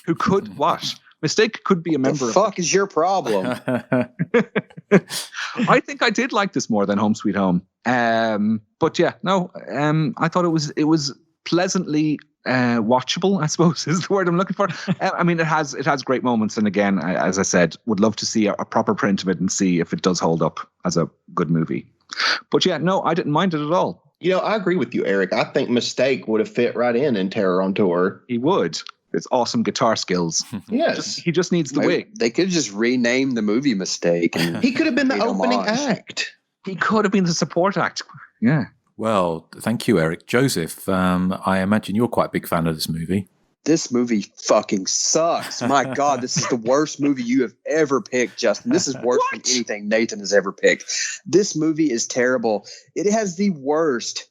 who could what? Mistake could be a member of... The fuck is your problem? I think I did like this more than Home Sweet Home. But yeah, no, I thought it was pleasantly watchable, I suppose is the word I'm looking for. I mean, it has great moments, and again, as I said, would love to see a proper print of it and see if it does hold up as a good movie. But yeah, no, I didn't mind it at all. I agree with you, Eric. I think Mistake would have fit right in Terror on Tour. He would. It's awesome guitar skills. Yes. He just needs the wig. They could just rename the movie Mistake. And he could have been the opening act. He could have been the support act. Yeah. Well, thank you, Eric. Joseph, I imagine you're quite a big fan of this movie. This movie fucking sucks. My God, this is the worst movie you have ever picked, Justin. This is worse than anything Nathan has ever picked. This movie is terrible. It has the worst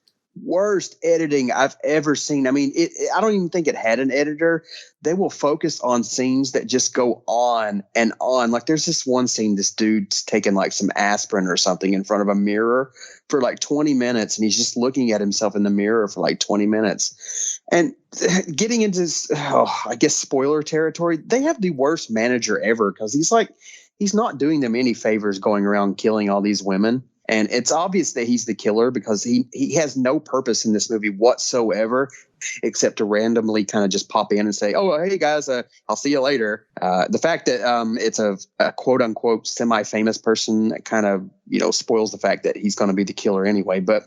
editing I've ever seen. I mean, I don't even think it had an editor. They will focus on scenes that just go on and on. Like there's this one scene, this dude's taking like some aspirin or something in front of a mirror for like 20 minutes. And he's just looking at himself in the mirror for like 20 minutes. And getting into, I guess, spoiler territory, they have the worst manager ever, because he's not doing them any favors going around killing all these women. And it's obvious that he's the killer, because he has no purpose in this movie whatsoever, except to randomly kind of just pop in and say, oh, hey, guys, I'll see you later. The fact that it's a quote unquote semi-famous person kind of, spoils the fact that he's going to be the killer anyway. But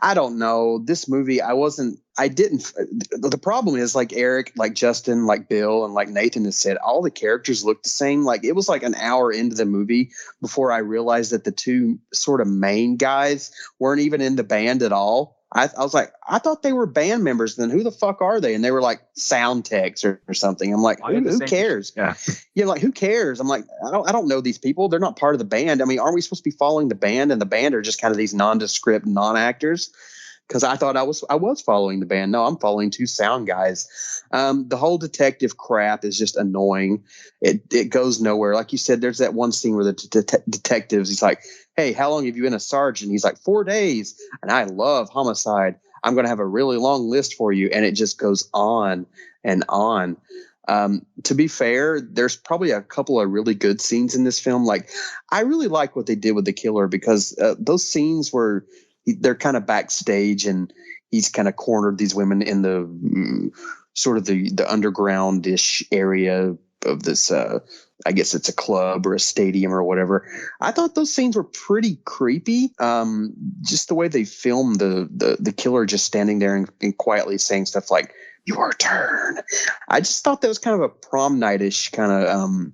I don't know. This movie, the problem is, like Eric, like Justin, like Bill, and like Nathan has said, all the characters look the same. Like it was like an hour into the movie before I realized that the two sort of main guys weren't even in the band at all. I was like, I thought they were band members. Then who the fuck are they? And they were like sound techs or something. I'm like, who cares? Yeah. Yeah. Like, who cares? I'm like, I don't know these people. They're not part of the band. I mean, aren't we supposed to be following the band? And the band are just kind of these nondescript non-actors. Because I thought I was following the band. No, I'm following two sound guys. The whole detective crap is just annoying. It goes nowhere. Like you said, there's that one scene where the detectives, he's like, hey, how long have you been a sergeant? He's like, 4 days. And I love homicide. I'm going to have a really long list for you. And it just goes on and on. To be fair, there's probably a couple of really good scenes in this film. Like, I really like what they did with the killer, because those scenes where they're kind of backstage and he's kind of cornered these women in the sort of the underground-ish area of this, I guess it's a club or a stadium or whatever. I thought those scenes were pretty creepy. Just the way they filmed the killer just standing there and quietly saying stuff like, "Your turn." I just thought that was kind of a prom night-ish kind of,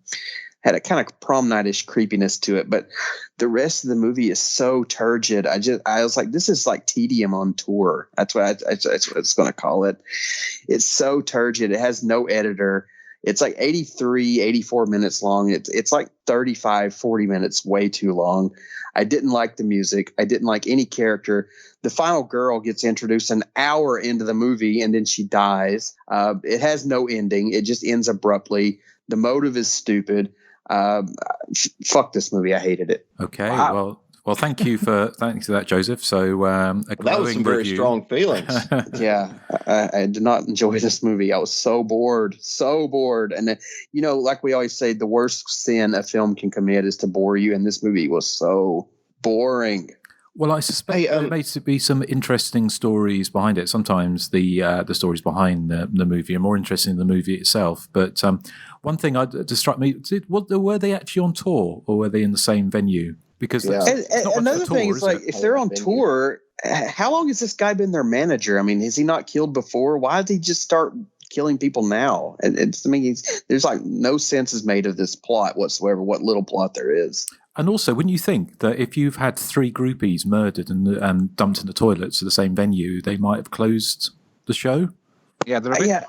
had a kind of prom night-ish creepiness to it. But the rest of the movie is so turgid. I was like, this is like tedium on tour. That's what it's going to call it. It's so turgid. It has no editor. It's like 83, 84 minutes long. It's like 35, 40 minutes, way too long. I didn't like the music. I didn't like any character. The final girl gets introduced an hour into the movie and then she dies. It has no ending. It just ends abruptly. The motive is stupid. Fuck this movie. I hated it. Okay. Wow. Well, thanks for that, Joseph. So that was some very strong feelings. Yeah, I did not enjoy this movie. I was so bored. And like we always say, the worst sin a film can commit is to bore you. And this movie was so boring. Well, I suspect there may be some interesting stories behind it. Sometimes the stories behind the movie are more interesting than the movie itself. But one thing that struck me, were they actually on tour or were they in the same venue? Because another thing is, like, if they're on tour, how long has this guy been their manager? I mean, has he not killed before? Why did he just start killing people now? There's like no sense is made of this plot whatsoever, what little plot there is. And also, wouldn't you think that if you've had 3 groupies murdered and dumped in the toilets at the same venue, they might have closed the show? Yeah, they're a bit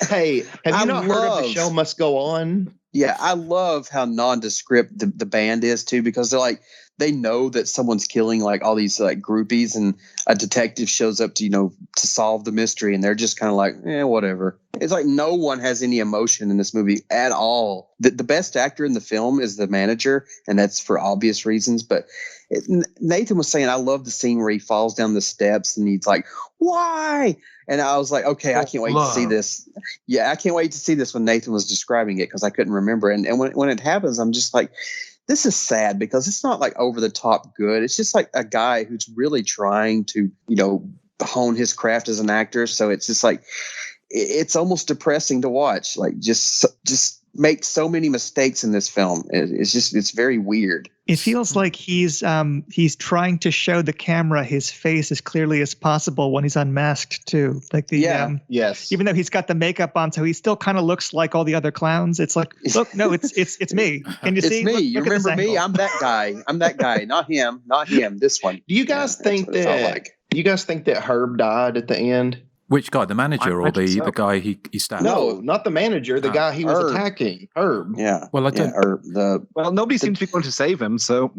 Hey, have you not heard of The Show Must Go On? Yeah, I love how nondescript the band is too, because they're like, they know that someone's killing like all these like groupies, and a detective shows up to solve the mystery, and they're just kind of like, whatever. It's like no one has any emotion in this movie at all. The best actor in the film is the manager, and that's for obvious reasons. But Nathan was saying, I love the scene where he falls down the steps and he's like, why? And I was like, okay, I can't wait to see this. Yeah, I can't wait to see this when Nathan was describing it, because I couldn't remember. And when it happens, I'm just like, this is sad, because it's not like over the top good. It's just like a guy who's really trying to, hone his craft as an actor. So it's just like, it's almost depressing to watch. Like just make so many mistakes in this film. It's very weird. It feels like he's trying to show the camera his face as clearly as possible when he's unmasked too. Like yes. Even though he's got the makeup on, so he still kind of looks like all the other clowns. It's like, look, no, it's me. Can you see? It's me. Look you remember me? I'm that guy. Not him. Not him. This one. Do you guys think that Herb died at the end? Which guy, the manager or the guy he stabbed? No, not the manager. The guy he was attacking, Herb. Yeah. Well, I don't. Well, nobody seems to be going to save him. So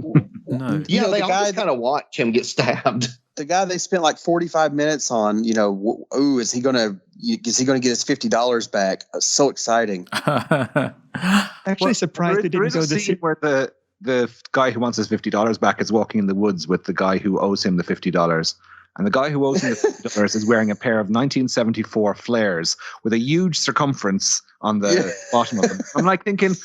no. Yeah, they all just kind of watch him get stabbed. The guy they spent like 45 minutes on. Is he gonna get his $50 back? So exciting. Actually, surprised they didn't go this scene where the guy who wants his $50 back is walking in the woods with the guy who owes him the $50. And the guy who owes him the $50 is wearing a pair of 1974 flares with a huge circumference on the bottom of them. I'm like thinking,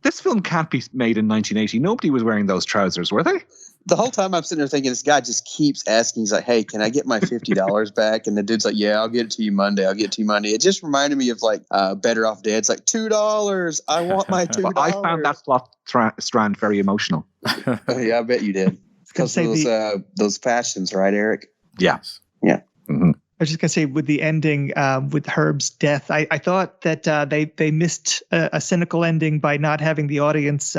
this film can't be made in 1980. Nobody was wearing those trousers, were they? The whole time I'm sitting there thinking, this guy just keeps asking. He's like, hey, can I get my $50 back? And the dude's like, yeah, I'll get it to you Monday. It just reminded me of like Better Off Dead. It's like $2. I want my $2. I found that plot strand very emotional. Yeah, I bet you did. Because of those fashions, right, Erik? Yes. Yeah. Mm-hmm. I was just going to say, with the ending, with Herb's death, I thought that they missed a cynical ending by not having the audience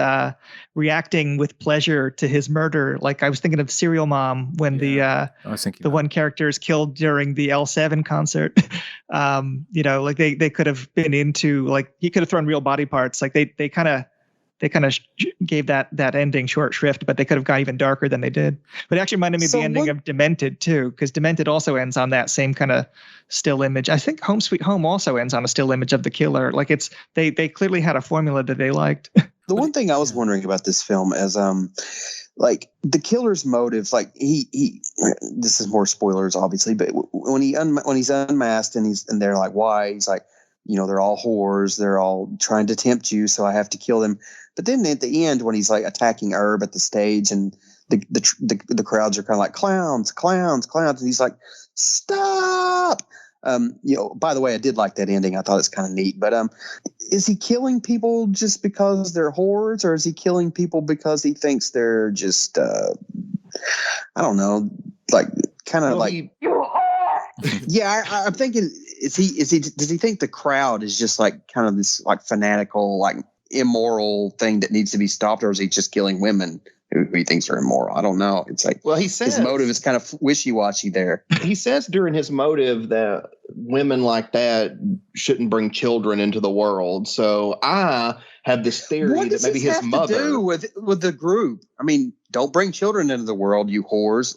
reacting with pleasure to his murder. Like I was thinking of Serial Mom when the one character is killed during the L7 concert. Like they could have been into, like, he could have thrown real body parts. Like they kind of gave that ending short shrift, but they could have gone even darker than they did. But it actually reminded me of the ending of Demented too, because Demented also ends on that same kind of still image. I think Home Sweet Home also ends on a still image of the killer. Like they clearly had a formula that they liked. The one thing I was wondering about this film is like the killer's motive. Like he this is more spoilers obviously, but when he's unmasked and they're like, why? He's like, they're all whores. They're all trying to tempt you, so I have to kill them. But then at the end, when he's like attacking Herb at the stage, and the crowds are kind of like clowns, and he's like, stop! By the way, I did like that ending. I thought it's kind of neat. But is he killing people just because they're whores, or is he killing people because he thinks they're just, I don't know, like kind of yeah, I'm thinking, does he think the crowd is just like kind of this like fanatical, like immoral thing that needs to be stopped, or is he just killing women who he thinks are immoral? I don't know. It's like, well, he says his motive is kind of wishy-washy there. He says during his motive that women like that shouldn't bring children into the world. So I have this theory that maybe his mother. What does this have to do with the group? I mean, don't bring children into the world, you whores.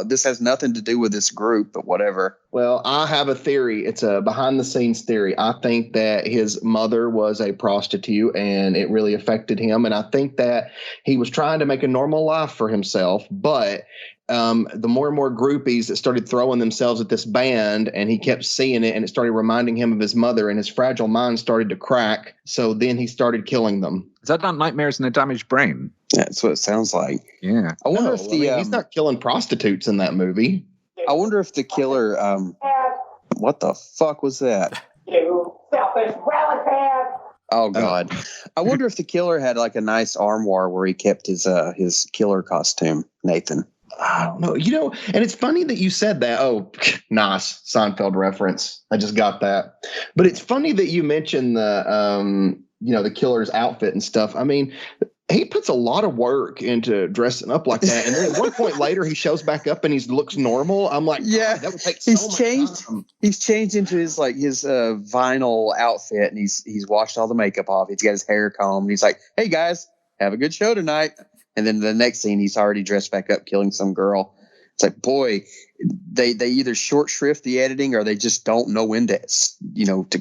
This has nothing to do with this group, but whatever. Well, I have a theory. It's a behind-the-scenes theory. I think that his mother was a prostitute, and it really affected him. And I think that he was trying to make a normal life for himself, but the more and more groupies that started throwing themselves at this band, and he kept seeing it, and it started reminding him of his mother, and his fragile mind started to crack. So then he started killing them. Is that not Nightmares in a Damaged Brain? That's what it sounds like. Yeah. I wonder if he's not killing prostitutes in that movie. I wonder if the killer. What the fuck was that? You selfish relative! Oh God! I wonder if the killer had like a nice armoire where he kept his killer costume, Nathan. I don't know. And it's funny that you said that. Oh, nice Seinfeld reference. I just got that. But it's funny that you mentioned the killer's outfit and stuff. I mean, he puts a lot of work into dressing up like that. And then at one point later, he shows back up and he looks normal. I'm like, yeah, that would take so much time. He's changed into his vinyl outfit, and he's washed all the makeup off. He's got his hair combed. And he's like, hey guys, have a good show tonight. And then the next scene, he's already dressed back up, killing some girl. It's like, boy, they either short shrift the editing, or they just don't know when to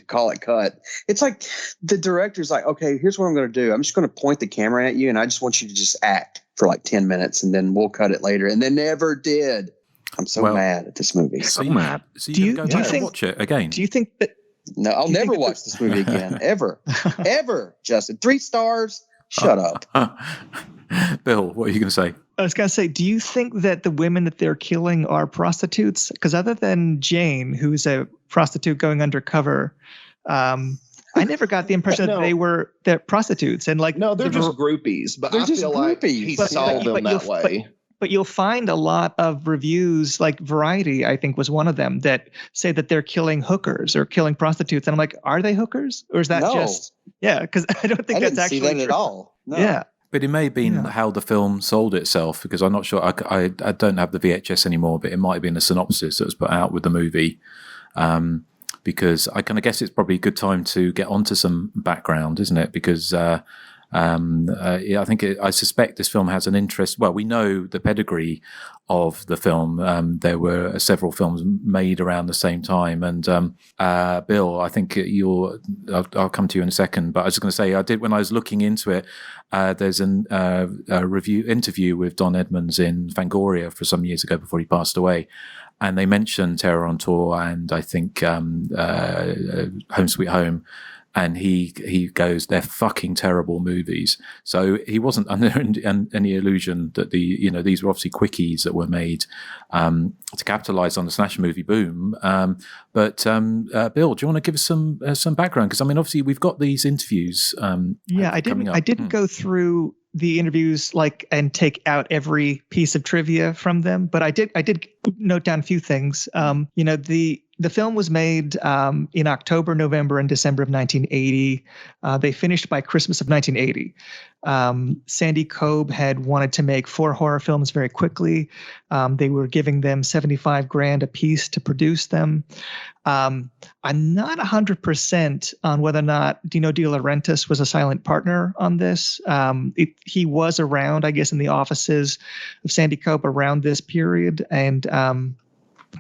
call it cut. It's like the director's like, okay, here's what I'm going to do. I'm just going to point the camera at you, and I just want you to just act for like 10 minutes, and then we'll cut it later. And they never did. I'm so mad at this movie. So mad. So you go back and watch it again? Do you think that? No, I'll never watch this movie again, ever, ever. Justin, 3 stars. Shut up. Bill, what are you going to say? I was going to say, do you think that the women that they're killing are prostitutes? Because other than Jane, who's a prostitute going undercover, I never got the impression that they're prostitutes. And no, they're just groupies. But I feel like he saw them that way. But you'll find a lot of reviews, like Variety, I think, was one of them, that say that they're killing hookers or killing prostitutes. And I'm like, are they hookers? Or is that just... Yeah, because I don't think that's actually see that at all. No. Yeah. But it may have been how the film sold itself, because I'm not sure. I don't have the VHS anymore, but it might have been a synopsis that was put out with the movie. Because I kind of guess it's probably a good time to get onto some background, isn't it? Because I suspect this film has an interest. Well, we know the pedigree of the film. There were several films made around the same time. And Bill, I think I'll come to you in a second. But I was just going to say, I did when I was looking into it. There's a interview with Don Edmonds in Fangoria for some years ago before he passed away. And they mentioned Terror on Tour and I think Home Sweet Home. And he goes, they're fucking terrible movies. So he wasn't under any illusion that these were obviously quickies that were made to capitalize on the slasher movie boom. But Bill, do you want to give us some background? Because I mean, obviously we've got these interviews. I didn't go through the interviews and take out every piece of trivia from them, but I did note down a few things. The film was made in October, November, and December of 1980. They finished by Christmas of 1980. Sandy Cobe had wanted to make 4 horror films very quickly. They were giving them $75,000 a piece to produce them. I'm not 100% on whether or not Dino De Laurentiis was a silent partner on this. He was around, I guess, in the offices of Sandy Cobe around this period, and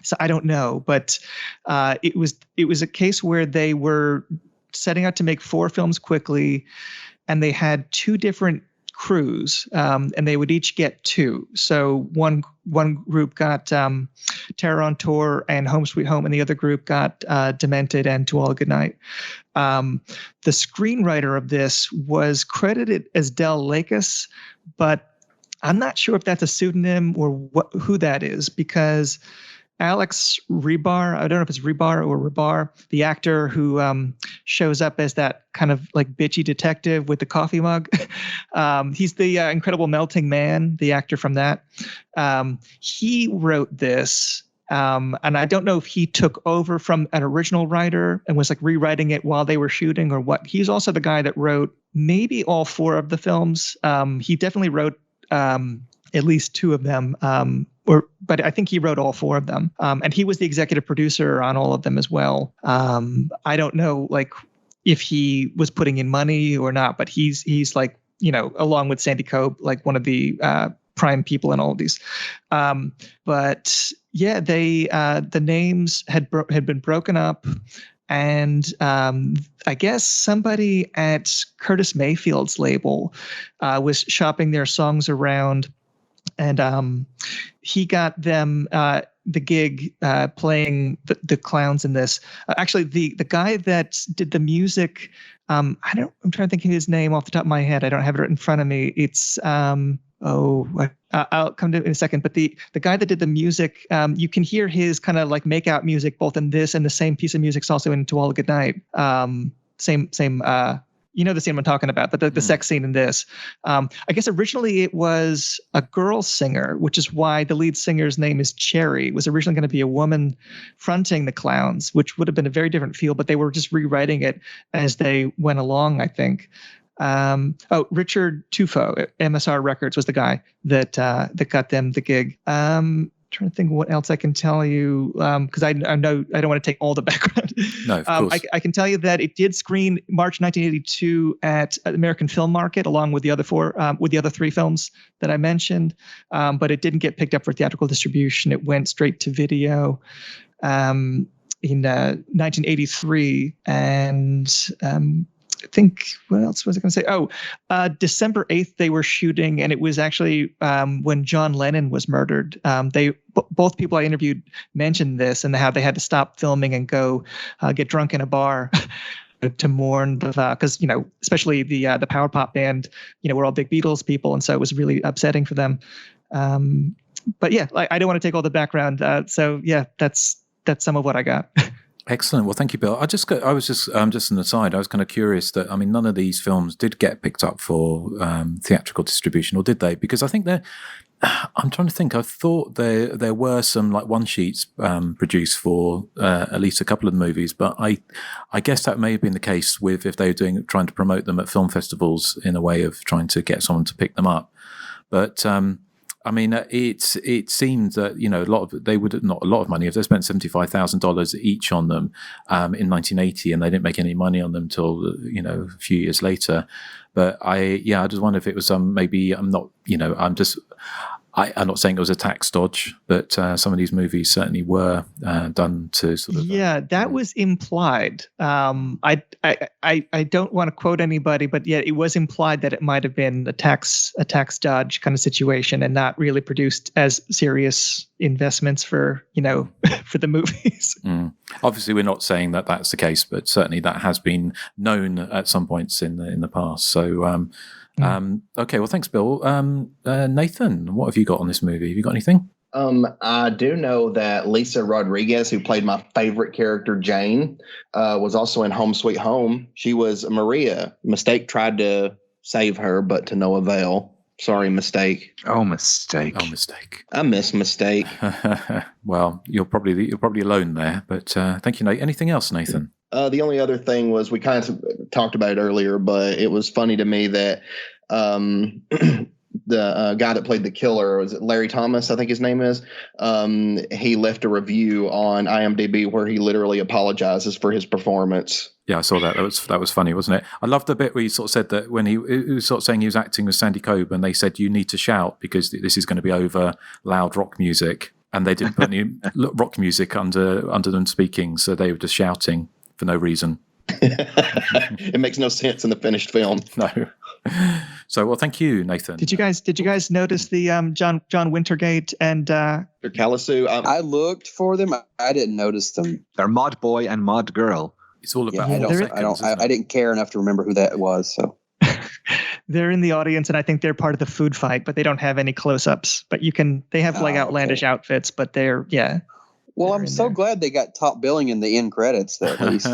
so I don't know, but it was a case where they were setting out to make 4 films quickly, and they had 2 different crews, and they would each get 2. So one group got Terror on Tour and Home Sweet Home, and the other group got Demented and To All a Good Night. The screenwriter of this was credited as Del Lakis, but I'm not sure if that's a pseudonym or who that is, because Alex Rebar, I don't know if it's Rebar or Rebar, the actor who shows up as that kind of like bitchy detective with the coffee mug. He's the Incredible Melting Man, the actor from that. He wrote this. And I don't know if he took over from an original writer and was like rewriting it while they were shooting or what. He's also the guy that wrote maybe all 4 of the films. He definitely wrote at least 2 of them, but I think he wrote all 4 of them. And he was the executive producer on all of them as well. I don't know like if he was putting in money or not, but he's like, you know, along with Sandy Cope, like one of the prime people in all of these. But yeah, they the names had been broken up, and I guess somebody at Curtis Mayfield's label was shopping their songs around, and he got them the gig playing the clowns in this. Actually, the guy that did the music, I'm trying to think of his name off the top of my head. I don't have it in front of me. It's I'll come to it in a second. But the guy that did the music, you can hear his kind of like make out music both in this and the same piece of music's also in To All a Good Night. Same. You know the scene I'm talking about, but the sex scene in this. I guess originally it was a girl singer, which is why the lead singer's name is Cherry. It was originally going to be a woman fronting the clowns, which would have been a very different feel, but they were just rewriting it as they went along, I think. Richard Tufo at MSR Records was the guy that got them the gig. Trying to think what else I can tell you, because I know I don't want to take all the background. No, of course. I can tell you that it did screen March 1982 at American Film Market, along with the other 3 films that I mentioned, but it didn't get picked up for theatrical distribution. It went straight to video in 1983, and I think, what else was I going to say? December 8th, they were shooting, and it was actually when John Lennon was murdered. Both people I interviewed mentioned this and how they had to stop filming and go get drunk in a bar to mourn because, you know, especially the Power Pop band, you know, we're all big Beatles people. And so it was really upsetting for them. But yeah, I don't want to take all the background. So yeah, that's some of what I got. Excellent. Well, thank you, Bill. I was just an aside. I was kind of curious that, I mean, none of these films did get picked up for theatrical distribution, or did they? Because I think I'm trying to think. I thought there were some like one sheets produced for at least a couple of the movies, but I guess that may have been the case with if they were trying to promote them at film festivals in a way of trying to get someone to pick them up. But I mean, it seemed that, you know, they would not a lot of money if they spent $75,000 each on them in 1980, and they didn't make any money on them till, you know, a few years later. But I just wonder if it was maybe I'm not saying it was a tax dodge, but some of these movies certainly were done to sort of. Yeah, that was implied. I don't want to quote anybody, but yeah, it was implied that it might have been a tax dodge kind of situation, and not really produced as serious investments for, you know, for the movies. Obviously, we're not saying that that's the case, but certainly that has been known at some points in the past. So. Okay, well, thanks, Bill. Nathan, what have you got on this movie? Have you got anything? I do know that Lisa Rodriguez, who played my favorite character, Jane, was also in Home Sweet Home. She was Maria. Mistake tried to save her, but to no avail. Sorry, Mistake. Oh, Mistake. I miss Mistake. Well, you're probably alone there, but thank you, Nate. Anything else, Nathan? The only other thing was, we kind of talked about it earlier, but it was funny to me that the guy that played the killer, was it Larry Thomas, I think his name is, he left a review on IMDb where he literally apologizes for his performance. Yeah, I saw that. That was funny, wasn't it? I loved the bit where he sort of said that when he was sort of saying he was acting with Sandy Cope, and they said, you need to shout because this is going to be over loud rock music. And they didn't put any rock music under them speaking, so they were just shouting for no reason. It makes no sense in the finished film. No. So, well, thank you, Nathan. Did you guys notice the John Wintergate and Calisu? I looked for them. I didn't notice them. They're Mod Boy and Mod Girl. It's all about. I didn't care enough to remember who that was. So they're in the audience, and I think they're part of the food fight, but they don't have any close-ups. But they have like outlandish outfits, but they're Well, I'm so glad they got top billing in the end credits, though, at least.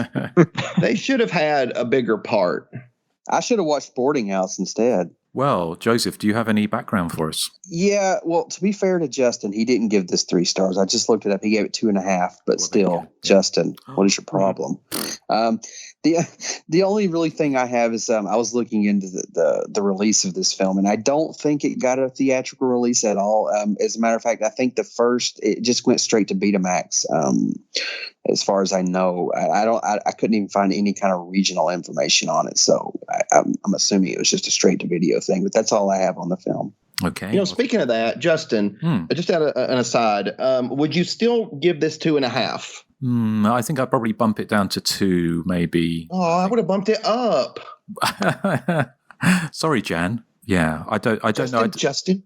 They should have had a bigger part. I should have watched Boarding House instead. Well, Joseph, do you have any background for us? Yeah, well, to be fair to Justin, he didn't give this 3 stars. I just looked it up. He gave it 2.5, but still, Justin, what is your problem? The only really thing I have is I was looking into the release of this film, and I don't think it got a theatrical release at all. As a matter of fact, I think it just went straight to Betamax. As far as I know, I couldn't even find any kind of regional information on it. So I'm assuming it was just a straight to video thing, but that's all I have on the film. Okay. Speaking of that, Justin, just an aside, would you still give this 2.5? I think I'd probably bump it down to 2, maybe. Oh, I would have bumped it up. Sorry, Jan. Yeah, I don't know. Justin.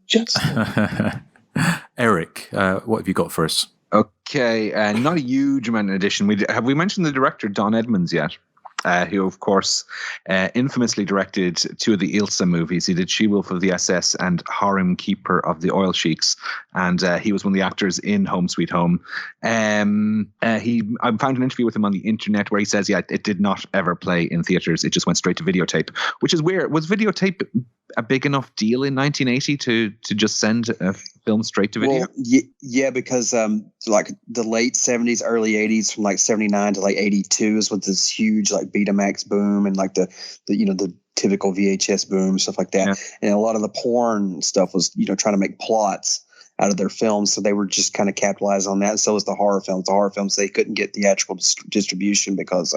Eric, what have you got for us? Okay, not a huge amount in addition. Have we mentioned the director Don Edmonds yet? Who, of course, infamously directed 2 of the Ilsa movies. He did She-Wolf of the SS and Harem Keeper of the Oil Sheiks. And he was one of the actors in Home Sweet Home. I found an interview with him on the internet where he says, it did not ever play in theaters. It just went straight to videotape, which is weird. Was videotape a big enough deal in 1980 to just send a film straight to video? Well, yeah, because like the late 70s, early 80s, from like 79 to like 82 is with this huge like Betamax boom and like the typical VHS boom, stuff like that. Yeah. And a lot of the porn stuff was, trying to make plots out of their films. So they were just kind of capitalized on that. And so was the horror films. The horror films, they couldn't get theatrical distribution because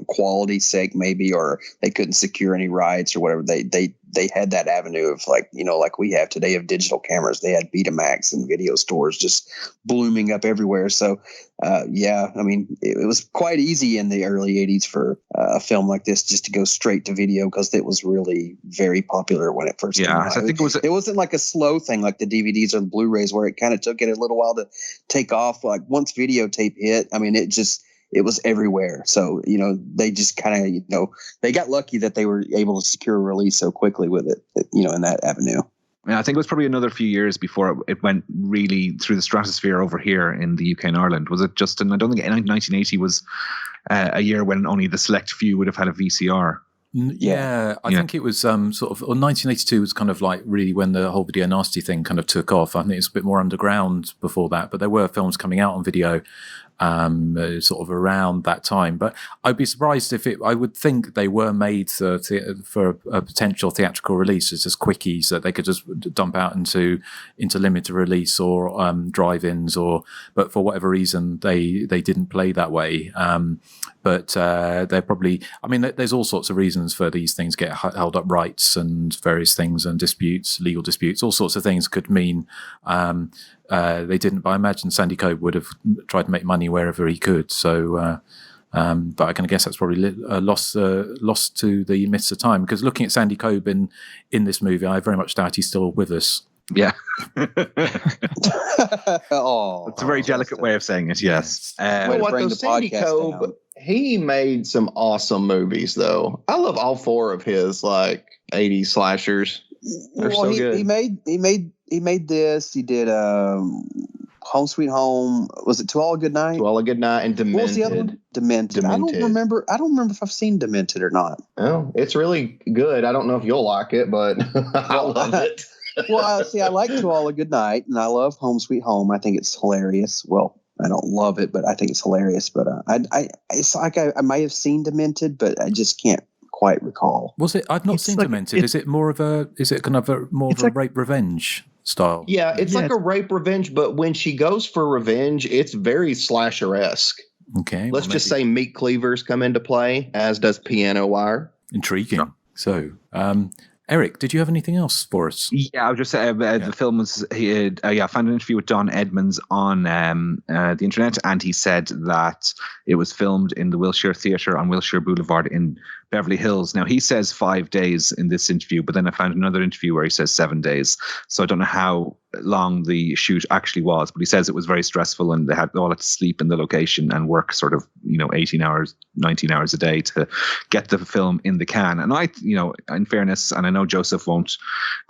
quality's sake, maybe, or they couldn't secure any rights or whatever. They had that avenue of like we have today of digital cameras. They had Betamax and video stores just blooming up everywhere. So, it was quite easy in the early 80s for a film like this just to go straight to video because it was really very popular when it first came out. I think it wasn't like a slow thing like the DVDs or the Blu-rays where it kind of took it a little while to take off. Like once videotape hit, it was everywhere. So, they just kind of, they got lucky that they were able to secure a release so quickly with it, in that avenue. Yeah, I think it was probably another few years before it went really through the stratosphere over here in the UK and Ireland. Was it, Justin? I don't think 1980 was a year when only the select few would have had a VCR. Yeah, I think it was sort of 1982 was kind of like really when the whole video nasty thing kind of took off. I think it was a bit more underground before that, but there were films coming out on video sort of around that time. But I'd be surprised if I would think they were made for a potential theatrical release as just quickies that they could just dump out into limited release or drive-ins, but for whatever reason they didn't play that way. But they're probably, there's all sorts of reasons for these things get held up, rights and various things and disputes, legal disputes, all sorts of things could mean they didn't. But I imagine Sandy Cope would have tried to make money wherever he could. So, but I can guess that's probably lost to the mists of time. Because looking at Sandy Cope in this movie, I very much doubt he's still with us. Yeah. Oh, it's a very delicate way of saying it. Yes. Sandy Cope, he made some awesome movies, though. I love all 4 of his 80s slashers. They're so good. He made this. He did Home Sweet Home. Was it To All a Good Night? To All a Good Night and Demented. What was the other one? Demented. I don't remember if I've seen Demented or not. Oh, it's really good. I don't know if you'll like it, but I love it. Well, I like To All a Good Night, and I love Home Sweet Home. I think it's hilarious. Well, I don't love it, but I think it's hilarious. But it's like I might have seen Demented, but I just can't quite recall. Was it? I've not seen Demented. Is it more of a? Is it kind of a rape revenge style? Yeah, it's like a rape revenge, but when she goes for revenge, it's very slasher-esque. Okay, let's just say meat cleavers come into play, as does piano wire. Intriguing. So, Eric, did you have anything else for us? Yeah, I was just saying the film was. I found an interview with Don Edmonds on the internet, and he said that it was filmed in the Wilshire Theatre on Wilshire Boulevard in Beverly Hills. Now, he says 5 days in this interview, but then I found another interview where he says 7 days. So I don't know how long the shoot actually was, but he says it was very stressful and they all had to sleep in the location and work sort of, 18 hours, 19 hours a day to get the film in the can. And I, in fairness, and I know Joseph won't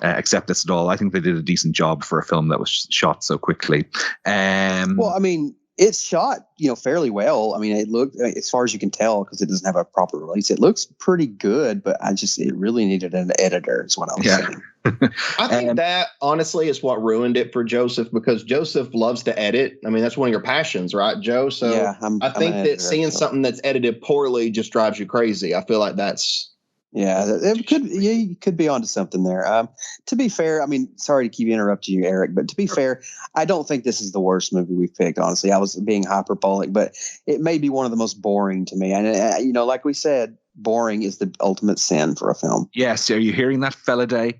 accept this at all, I think they did a decent job for a film that was shot so quickly. Well, I mean, it's shot, fairly well. I mean, it looked, as far as you can tell, because it doesn't have a proper release, it looks pretty good, but it really needed an editor is what I was saying. I think that honestly is what ruined it for Joseph, because Joseph loves to edit. I mean, that's one of your passions, right, Joe? So yeah, I think that seeing something that's edited poorly just drives you crazy. I feel like that's... Yeah, you could be onto something there. To be fair, I mean, sorry to keep interrupting you, Eric, but to be fair, I don't think this is the worst movie we've picked, honestly. I was being hyperbolic, but it may be one of the most boring to me. And, like we said, boring is the ultimate sin for a film. Yes, are you hearing that, Feladay?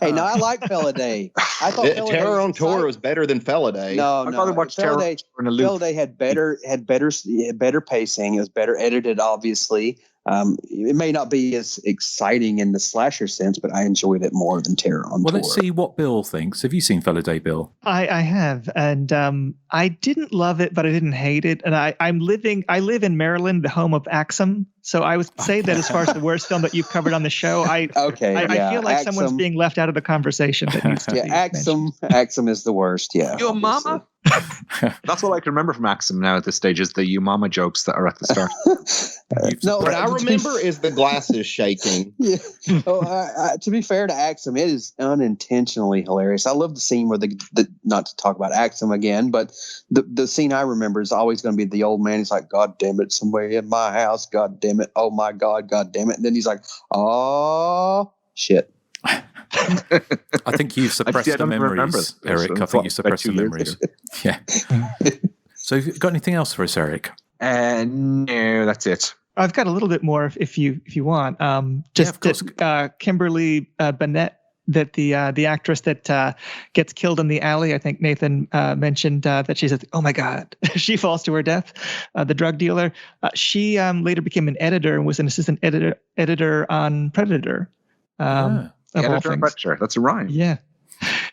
Hey, no, I like Feladay. I thought Terror on Tour was better than Feladay. No, I thought I watched Feladay. Feladay had better pacing. It was better edited, obviously. It may not be as exciting in the slasher sense, but I enjoyed it more than Terror on Tour. Well, let's see what Bill thinks. Have you seen Feladay, Bill? I have, and I didn't love it, but I didn't hate it. And I live in Maryland, the home of Axum. So I would say that as far as the worst film that you've covered on the show, I feel like someone's being left out of the conversation. That needs to be Axum is the worst. Yeah, Your mama. That's all I can remember from Axum now at this stage is the "you mama" jokes that are at the start. No, what I remember is the glasses shaking. Yeah. To be fair to Axum, it is unintentionally hilarious. I love the scene where not to talk about Axum again, but the scene I remember is always going to be the old man. He's like, "God damn it, somebody in my house. God damn it. Oh my God. God damn it." And then he's like, "Oh shit." I think you've suppressed the memories, Eric. I think you suppressed the memories. Yeah. So, have you got anything else for us, Eric? No, that's it. I've got a little bit more if you want. Kimberly Bennett, that the actress that gets killed in the alley. I think Nathan mentioned that she says, "Oh my God," she falls to her death. The drug dealer. She later became an editor and was an assistant editor on Predator. Predator. That's a rhyme. Yeah.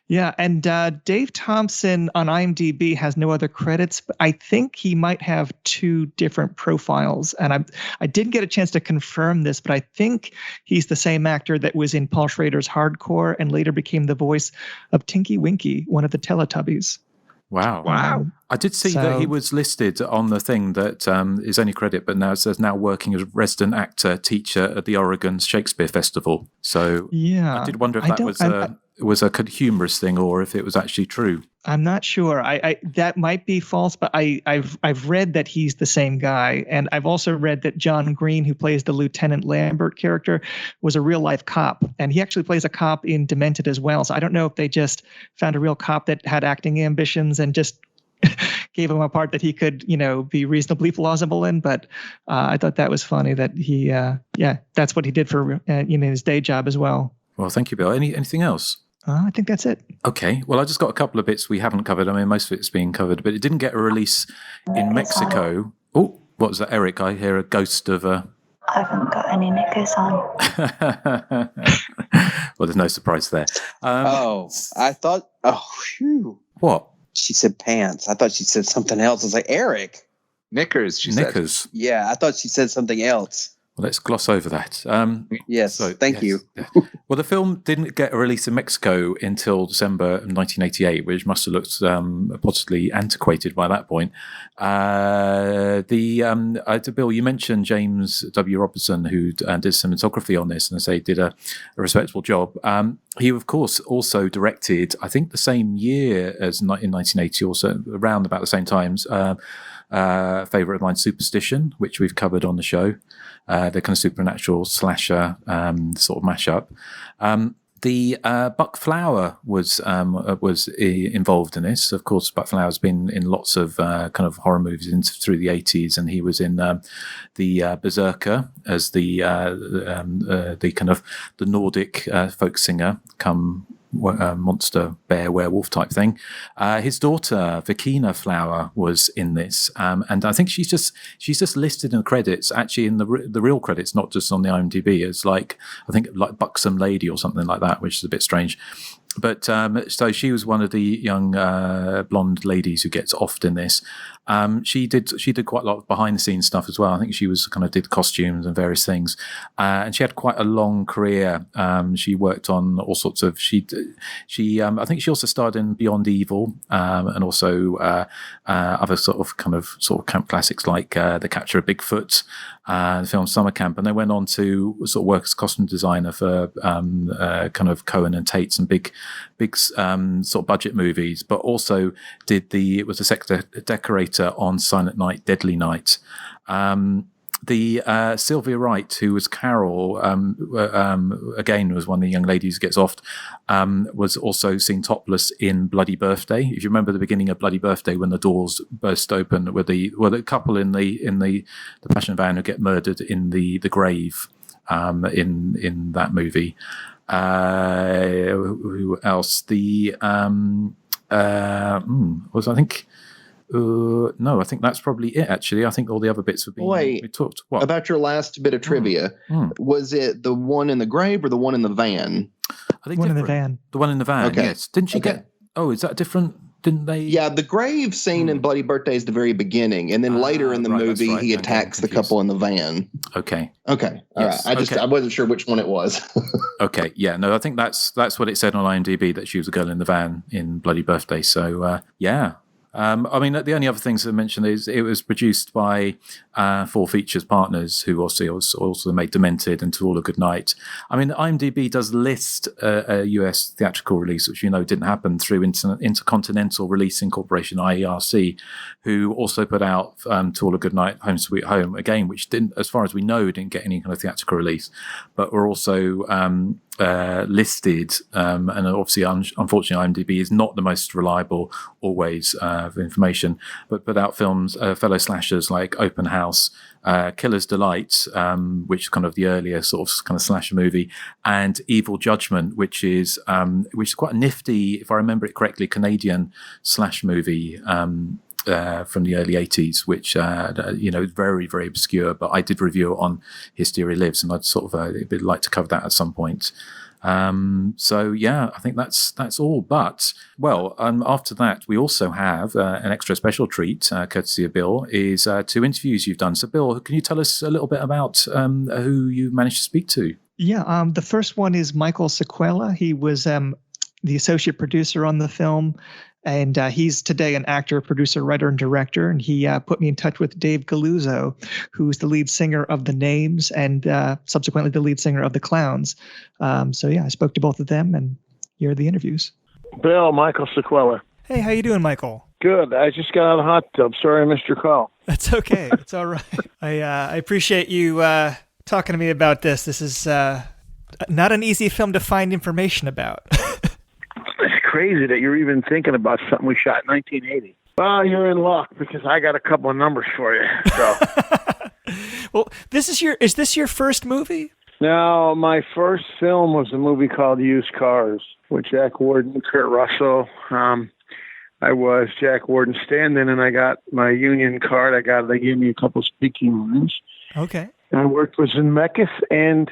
Yeah, and Dave Thompson on IMDb has no other credits, but I think he might have two different profiles. And I didn't get a chance to confirm this, but I think he's the same actor that was in Paul Schrader's Hardcore and later became the voice of Tinky Winky, one of the Teletubbies. Wow. I did see that he was listed on the thing that is only credit, but now it says now working as resident actor teacher at the Oregon Shakespeare Festival. So yeah, I did wonder if that was a humorous thing or if it was actually true. I'm not sure. I that might be false, but I've read that he's the same guy, and I've also read that John Green, who plays the Lieutenant Lambert character, was a real life cop, and he actually plays a cop in Demented as well. So I don't know if they just found a real cop that had acting ambitions and just gave him a part that he could, be reasonably plausible in. But I thought that was funny that he, that's what he did for his day job as well. Well, thank you, Bill. Anything else? I think that's it. Okay. Well, I just got a couple of bits we haven't covered. I mean, most of it's being covered, but it didn't get a release in Mexico. Oh, what was that, Eric? I hear a ghost of a... I haven't got any knickers on. Well, there's no surprise there. I thought... Oh, phew. What? She said pants. I thought she said something else. I was like, Eric. Knickers, she said. Yeah, I thought she said something else. Well, let's gloss over that. Yes, thank you. Well, the film didn't get a release in Mexico until December of 1988, which must have looked possibly antiquated by that point. Bill, you mentioned James W. Robertson, who did cinematography on this, and I say did a respectable job. He, of course, also directed, I think the same year as in 1980, also around about the same times, favourite of mine, Superstition, which we've covered on the show. The kind of supernatural slasher sort of mashup. The Buck Flower was involved in this. Of course, Buck Flower's been in lots of kind of horror movies through the 80s, and he was in the Berserker as the kind of the Nordic folk singer, come monster bear werewolf type thing. His daughter Vikina Flower was in this, and I think she's just listed in the credits, actually in the real credits, not just on the IMDb, as like I think like Buxom Lady or something like that, which is a bit strange. But so she was one of the young blonde ladies who gets offed in this. She did quite a lot of behind the scenes stuff as well. I think she was kind of did costumes and various things, and she had quite a long career. She worked on all sorts of. I think she also starred in Beyond Evil, and also other sort of camp classics like The Capture of Bigfoot, the film Summer Camp, and they went on to sort of work as costume designer for kind of Cohen and Tate's and big sort of budget movies, but also was a set decorator on Silent Night, Deadly Night. The Sylvia Wright, who was Carol, again was one of the young ladies who gets offed, was also seen topless in Bloody Birthday. If you remember the beginning of Bloody Birthday, when the doors burst open with the couple in the passion van who get murdered in the grave in that movie. Who else? I think. No, I think that's probably it, actually. I think all the other bits have been we talked. What? About your last bit of trivia, was it the one in the grave or the one in the van? I think one in the van. The one in the van, okay. Yes. Didn't she get... Oh, is that different? Didn't they... Yeah, the grave scene in Bloody Birthday is the very beginning, and then later in the movie, he attacks the couple in the van. Okay. All right. I wasn't sure which one it was. Okay, yeah, no, I think that's what it said on IMDb, that she was a girl in the van in Bloody Birthday. So, yeah. I mean, the only other things to mention is it was produced by Four Features Partners, who also made Demented and To All a Good Night. I mean, IMDb does list a US theatrical release, which didn't happen, through Intercontinental Releasing Corporation, IERC, who also put out To All a Good Night, Home Sweet Home, again, which didn't, as far as we know, didn't get any kind of theatrical release, but were also listed, and obviously, unfortunately, IMDb is not the most reliable always of information, but put out films, fellow slashers like Open House, Killer's Delight, which is kind of the earlier sort of kind of slasher movie, and Evil Judgment, which is quite a nifty, if I remember it correctly, Canadian slash movie. From the early 80s, which is very, very obscure, but I did review it on Hysteria Lives, and I'd sort of like to cover that at some point. So yeah, I think that's all. But after that, we also have an extra special treat, courtesy of Bill, is 2 interviews you've done. So Bill, can you tell us a little bit about who you managed to speak to? Yeah, the first one is Michael Sequela. He was the associate producer on the film. And he's today an actor, producer, writer, and director. And he put me in touch with Dave Galuzzo, who's the lead singer of The Names and subsequently the lead singer of The Clowns. So yeah, I spoke to both of them, and here are the interviews. Bill, Michael Sequela. Hey, how you doing, Michael? Good. I just got out of the hot tub. Sorry I missed your call. That's okay. It's all right. I appreciate you talking to me about this. This is not an easy film to find information about. It's crazy that you're even thinking about something we shot in 1980. Well, you're in luck because I got a couple of numbers for you. So. Well, is this your first movie? No, my first film was a movie called Used Cars with Jack Warden and Kurt Russell. I was Jack Warden stand-in, and I got my union card. They gave me a couple speaking rooms. Okay. I worked with Zemeckis and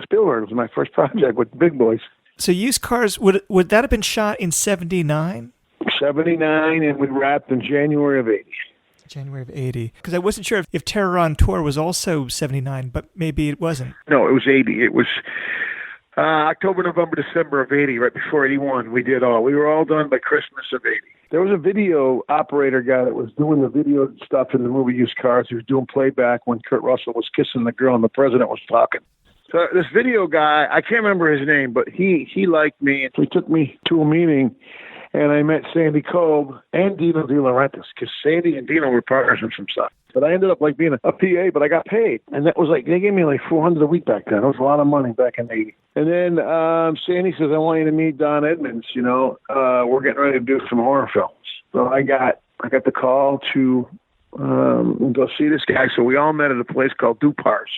Spielberg. It was my first project with the big boys. So Used Cars, would that have been shot in 79? 79, and we wrapped in January of 80. January of 80. Because I wasn't sure if Terror on Tour was also 79, but maybe it wasn't. No, it was 80. It was October, November, December of 80, right before 81. We were all done by Christmas of 80. There was a video operator guy that was doing the video stuff in the movie Used Cars. He was doing playback when Kurt Russell was kissing the girl and the president was talking. So this video guy, I can't remember his name, but he liked me, and he took me to a meeting, and I met Sandy Kolb and Dino De Laurentiis, because Sandy and Dino were partners in some stuff. But I ended up being a PA, but I got paid. And that was they gave me $400 a week back then. It was a lot of money back in the 80s. And then Sandy says, I want you to meet Don Edmonds, we're getting ready to do some horror films. So I got the call to go see this guy. So we all met at a place called Dupar's.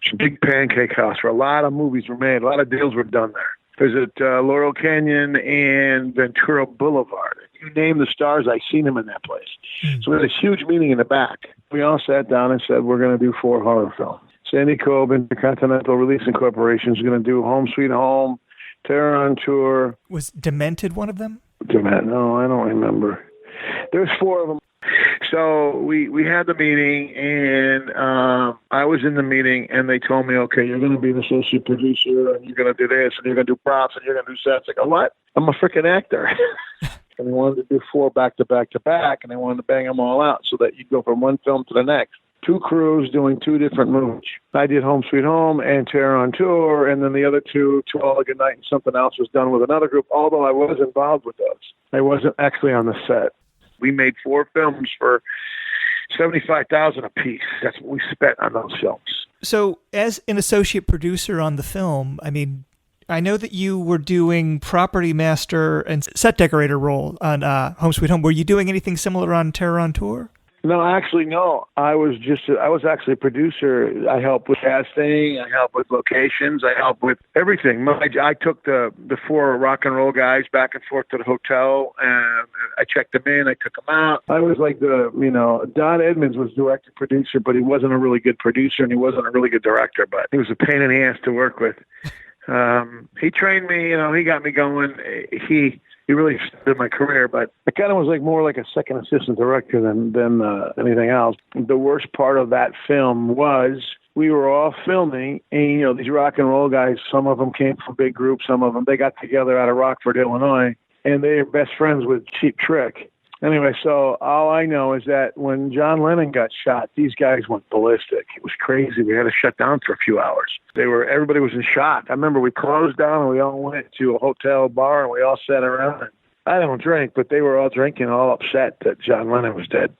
It's a big pancake house where a lot of movies were made, a lot of deals were done there. Visit Laurel Canyon and Ventura Boulevard. You name the stars, I seen them in that place. So we had this huge meeting in the back. We all sat down and said, we're going to do 4 horror films. Sandy Cobb Intercontinental Releasing Corporation is going to do Home Sweet Home, Terror on Tour. Was Demented one of them? No, I don't remember. There's 4 of them. So we had the meeting, and I was in the meeting, and they told me, okay, you're going to be an associate producer, and you're going to do this, and you're going to do props, and you're going to do sets. I go, what? I'm a freaking actor. And they wanted to do 4 back to back to back, and they wanted to bang them all out so that you go from one film to the next. 2 crews doing 2 different movies. I did Home Sweet Home and Terror on Tour, and then the other 2, To All a Good Night and something else, was done with another group, although I was involved with those. I wasn't actually on the set. We made 4 films for $75,000 a piece. That's what we spent on those films. So as an associate producer on the film, I mean, I know that you were doing property master and set decorator role on Home Sweet Home. Were you doing anything similar on Terror on Tour? No, actually, no. I was actually a producer. I helped with casting. I helped with locations. I helped with everything. I took the 4 rock and roll guys back and forth to the hotel, and I checked them in. I took them out. I was like Don Edmonds was director producer, but he wasn't a really good producer, and he wasn't a really good director, but he was a pain in the ass to work with. He trained me, he got me going. He really started my career, but I kind of was more like a second assistant director than anything else. The worst part of that film was we were all filming, and these rock and roll guys, some of them came from big groups, some of them, they got together out of Rockford, Illinois, and they were best friends with Cheap Trick. Anyway, so all I know is that when John Lennon got shot, these guys went ballistic. It was crazy. We had to shut down for a few hours. Everybody was in shock. I remember we closed down and we all went to a hotel bar and we all sat around. And I don't drink, but they were all drinking, all upset that John Lennon was dead.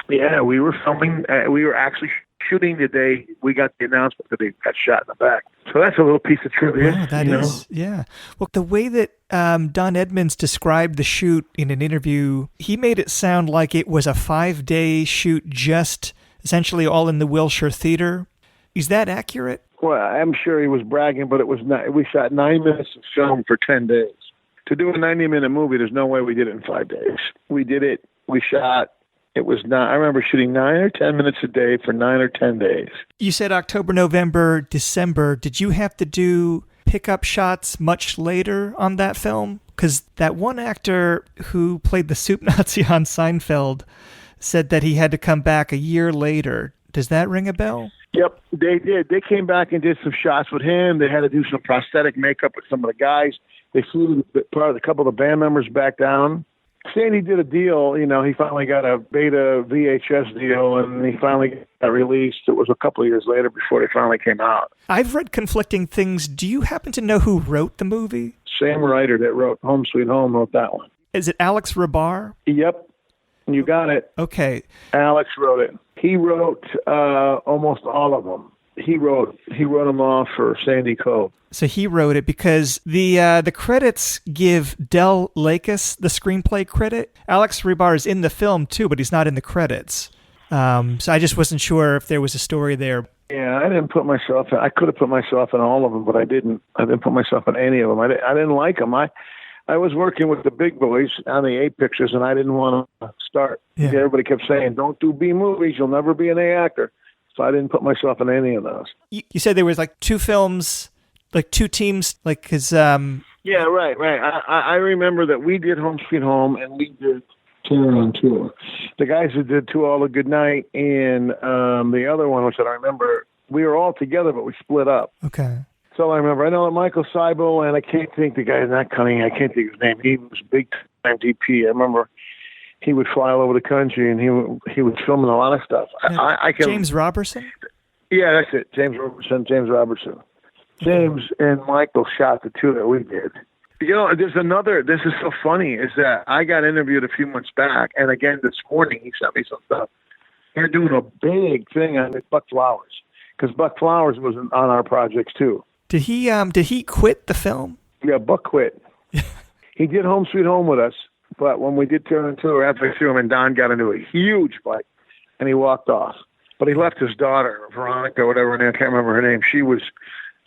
Yeah, we were filming. We were actually shooting the day we got the announcement that he got shot in the back. So that's a little piece of trivia. Wow, that is, yeah. Well, the way that Don Edmonds described the shoot in an interview, he made it sound like it was a 5-day shoot, just essentially all in the Wilshire Theater. Is that accurate? Well, I'm sure he was bragging, but it was not. We shot 9 minutes of film for 10 days. To do a 90-minute movie, there's no way we did it in 5 days. We did it. We shot. It was not. I remember shooting 9 or 10 minutes a day for 9 or 10 days. You said October, November, December. Did you have to do pickup shots much later on that film? Because that one actor who played the soup Nazi on Seinfeld said that he had to come back a year later. Does that ring a bell? Yep, they did. They came back and did some shots with him. They had to do some prosthetic makeup with some of the guys. They flew a couple of the band members back down. Sandy did a deal, he finally got a beta VHS deal, and he finally got released. It was a couple of years later before they finally came out. I've read conflicting things. Do you happen to know who wrote the movie? Same writer that wrote Home Sweet Home wrote that one. Is it Alex Rabar? Yep, you got it. Okay. Alex wrote it. He wrote almost all of them. He wrote them all for Sandy Cobb. So he wrote it because the credits give Del Lakis the screenplay credit. Alex Rabar is in the film too, but he's not in the credits. So I just wasn't sure if there was a story there. Yeah, I didn't put myself in. I could have put myself in all of them, but I didn't. I didn't put myself in any of them. I didn't like them. I was working with the big boys on the A pictures, and I didn't want to start. Yeah. Everybody kept saying, "Don't do B movies. You'll never be an A actor." So I didn't put myself in any of those. You said there was 2 films, 2 teams, because... Yeah, right. I remember that we did Home Sweet Home and we did Terror on Tour. The guys who did To All a Good Night and the other one, which I remember, we were all together, but we split up. Okay. So I remember. I know that Michael Seibel, and I can't think the guy's not Cunningham. I can't think his name. He was big-time DP. I remember... He would fly all over the country, and he was filming a lot of stuff. James Robertson? Yeah, that's it. James Robertson. James and Michael shot the 2 that we did. There's another. This is so funny. Is that I got interviewed a few months back, and again this morning he sent me some stuff. They're doing a big thing on Buck Flowers because Buck Flowers was on our projects too. Did he quit the film? Yeah, Buck quit. He did Home Sweet Home with us. But when we did Terror on Tour, halfway through him and Don got into a huge fight, and he walked off. But he left his daughter, Veronica, whatever her name, I can't remember her name. She was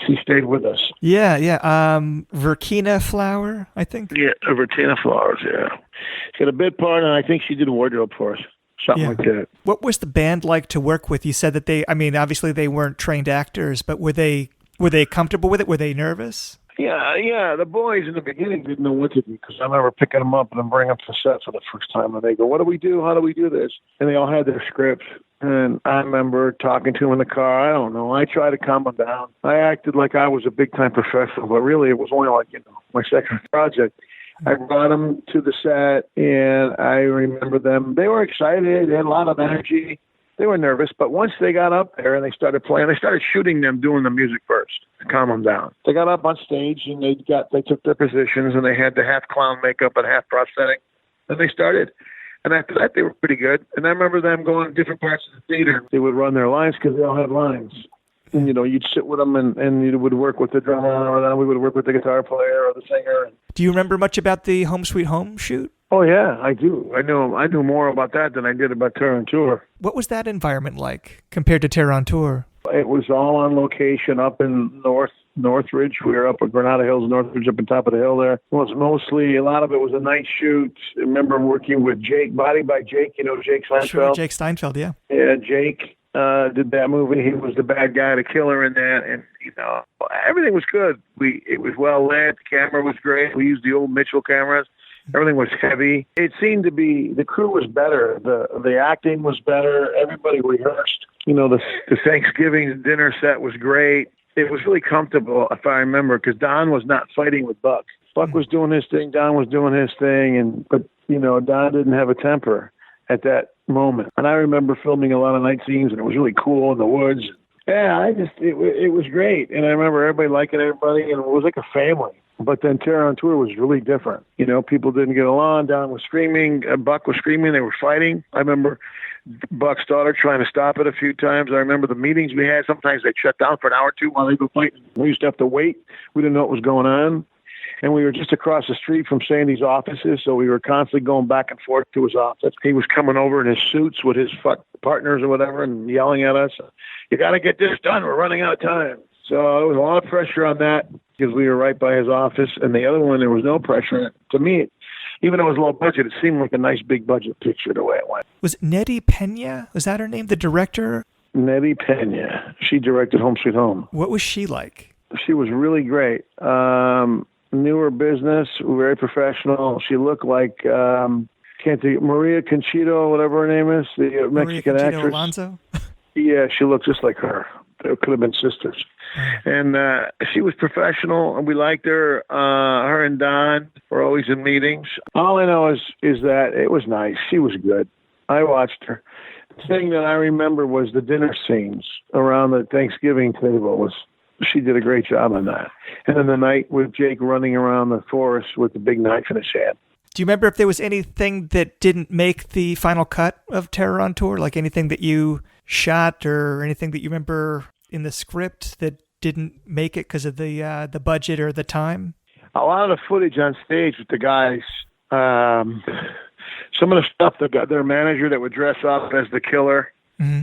She stayed with us. Yeah. Verkina Flower, I think. Yeah, Vertina Flowers, yeah. She had a bit part, and I think she did wardrobe for us. Something like that. What was the band like to work with? You said that obviously they weren't trained actors, but were they comfortable with it? Were they nervous? Yeah. The boys in the beginning didn't know what to do because I remember picking them up and then bringing them to set for the first time, and they go, "What do we do? How do we do this?" And they all had their scripts. And I remember talking to them in the car. I don't know. I tried to calm them down. I acted like I was a big-time professional, but really it was only like, my second project. I brought them to the set, and I remember them. They were excited. They had a lot of energy. They were nervous, but once they got up there and they started playing, they started shooting them doing the music first to calm them down. They got up on stage, and they took their positions, and they had the half clown makeup and half prosthetic. And they started. And after that, they were pretty good. And I remember them going to different parts of the theater. They would run their lines because they all had lines. And, you'd sit with them and you would work with the drummer, or then we would work with the guitar player or the singer. Do you remember much about the Home Sweet Home shoot? Oh, yeah, I do. I knew more about that than I did about Terror on Tour. What was that environment like compared to Terror on Tour? It was all on location up in Northridge. We were up at Granada Hills, Northridge, up on top of the hill there. It was mostly, a lot of it was a night shoot. I remember working with Jake, Body by Jake, Jake Steinfeld. Sure, Jake Steinfeld, yeah. Yeah, Jake did that movie. He was the bad guy, the killer in that. And, everything was good. It was well lit. The camera was great. We used the old Mitchell cameras. Everything was heavy. It seemed to be, the crew was better. The acting was better. Everybody rehearsed. The Thanksgiving dinner set was great. It was really comfortable, if I remember, because Don was not fighting with Buck. Buck was doing his thing. Don was doing his thing. But Don didn't have a temper at that moment. And I remember filming a lot of night scenes, and it was really cool in the woods. Yeah, it was great. And I remember everybody liking everybody, and it was like a family. But then Terror on Tour was really different. People didn't get along. Don was screaming. Buck was screaming. They were fighting. I remember Buck's daughter trying to stop it a few times. I remember the meetings we had. Sometimes they'd shut down for an hour or two while they were fighting. We used to have to wait. We didn't know what was going on. And we were just across the street from Sandy's offices, so we were constantly going back and forth to his office. He was coming over in his suits with his partners or whatever and yelling at us, "You got to get this done. We're running out of time." So there was a lot of pressure on that because we were right by his office. And the other one, there was no pressure. To me, even though it was low budget, it seemed like a nice big budget picture the way it went. Was Nettie Pena, was that her name, the director? Nettie Pena. She directed Home Sweet Home. What was she like? She was really great. Knew her business, very professional. She looked like, can't think, Maria Conchito, whatever her name is, the Mexican actress. Alonso? Yeah, she looked just like her. They could have been sisters. And she was professional, and we liked her. Her and Don were always in meetings. All I know is that it was nice. She was good. I watched her. The thing that I remember was the dinner scenes around the Thanksgiving table. She did a great job on that. And then the night with Jake running around the forest with the big knife in his hand. Do you remember if there was anything that didn't make the final cut of Terror on Tour? Like anything that you shot or anything that you remember in the script that didn't make it because of the budget or the time? A lot of the footage on stage with the guys, some of the stuff, their manager that would dress up as the killer, mm-hmm.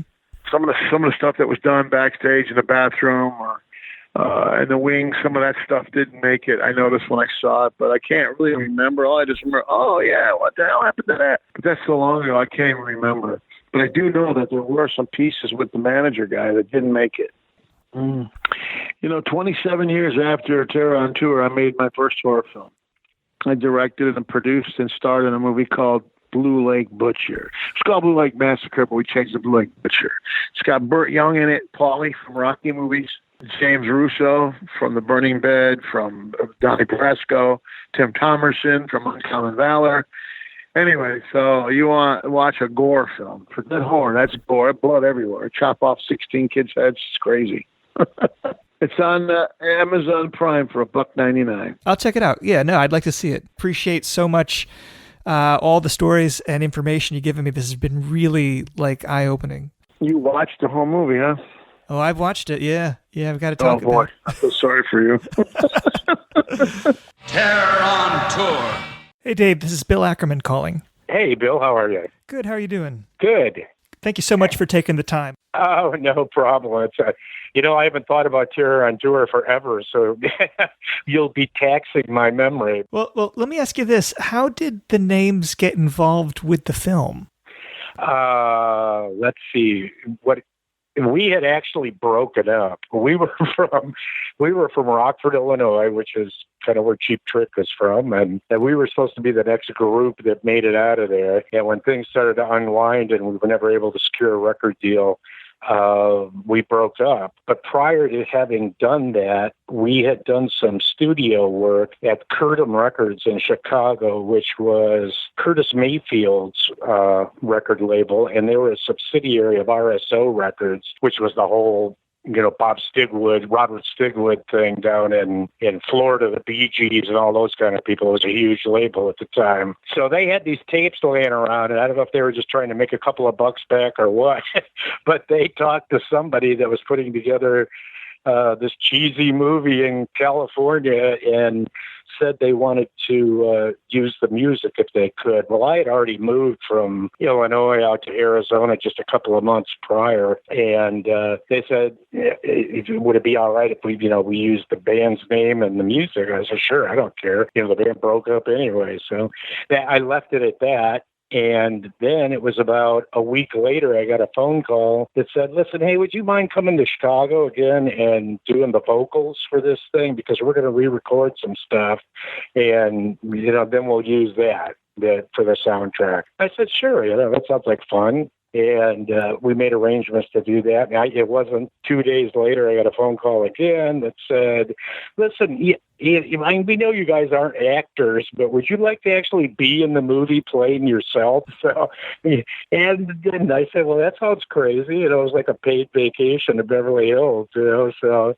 some of the stuff that was done backstage in the bathroom or in the wings, some of that stuff didn't make it. I noticed when I saw it, but I can't really remember. All I just remember, oh yeah, what the hell happened to that? But that's so long ago, I can't even remember. But I do know that there were some pieces with the manager guy that didn't make it. 27 years after Terror on Tour, I made my first horror film. I directed and produced and starred in a movie called Blue Lake Butcher. It's called Blue Lake Massacre, but we changed it to Blue Lake Butcher. It's got Burt Young in it, Paulie from Rocky movies, James Russo from The Burning Bed, from Donnie Brasco, Tim Thomerson from Uncommon Valor. Anyway, so you want to watch a gore film. For good horror, that's gore. Blood everywhere. Chop off 16 kids' heads. It's crazy. It's on Amazon Prime for $1.99. I'll check it out. Yeah, no, I'd like to see it. Appreciate so much all the stories and information you've given me. This has been really eye-opening. You watched the whole movie, huh? Oh, I've watched it. Yeah, I've got to talk about it. I'm so sorry for you. Terror on Tour. Hey, Dave, this is Bill Ackerman calling. Hey, Bill, how are you? Good, how are you doing? Good. Thank you so much for taking the time. Oh, no problem. It's I haven't thought about Terror on Tour forever, so you'll be taxing my memory. Well, let me ask you this. How did the names get involved with the film? Let's see. We had actually broken up. We were from Rockford, Illinois, which is kind of where Cheap Trick is from, and we were supposed to be the next group that made it out of there. And when things started to unwind and we were never able to secure a record deal, we broke up. But prior to having done that, we had done some studio work at Curtom Records in Chicago, which was Curtis Mayfield's record label, and they were a subsidiary of RSO Records, which was the whole Bob Stigwood, Robert Stigwood thing down in Florida, the Bee Gees and all those kind of people. It was a huge label at the time. So they had these tapes laying around, and I don't know if they were just trying to make a couple of bucks back or what, but they talked to somebody that was putting together this cheesy movie in California and said they wanted to use the music if they could. Well, I had already moved from Illinois out to Arizona just a couple of months prior, and they said, would it be all right if we used the band's name and the music? I said, sure, I don't care. The band broke up anyway, so I left it at that. And then it was about a week later, I got a phone call that said, listen, hey, would you mind coming to Chicago again and doing the vocals for this thing? Because we're going to re-record some stuff. And, then we'll use that for the soundtrack. I said, sure, that sounds like fun. And we made arrangements to do that. And it wasn't 2 days later, I got a phone call again that said, listen, we know you guys aren't actors, but would you like to actually be in the movie playing yourself? So, and then I said, well, that sounds crazy. It was like a paid vacation to Beverly Hills, So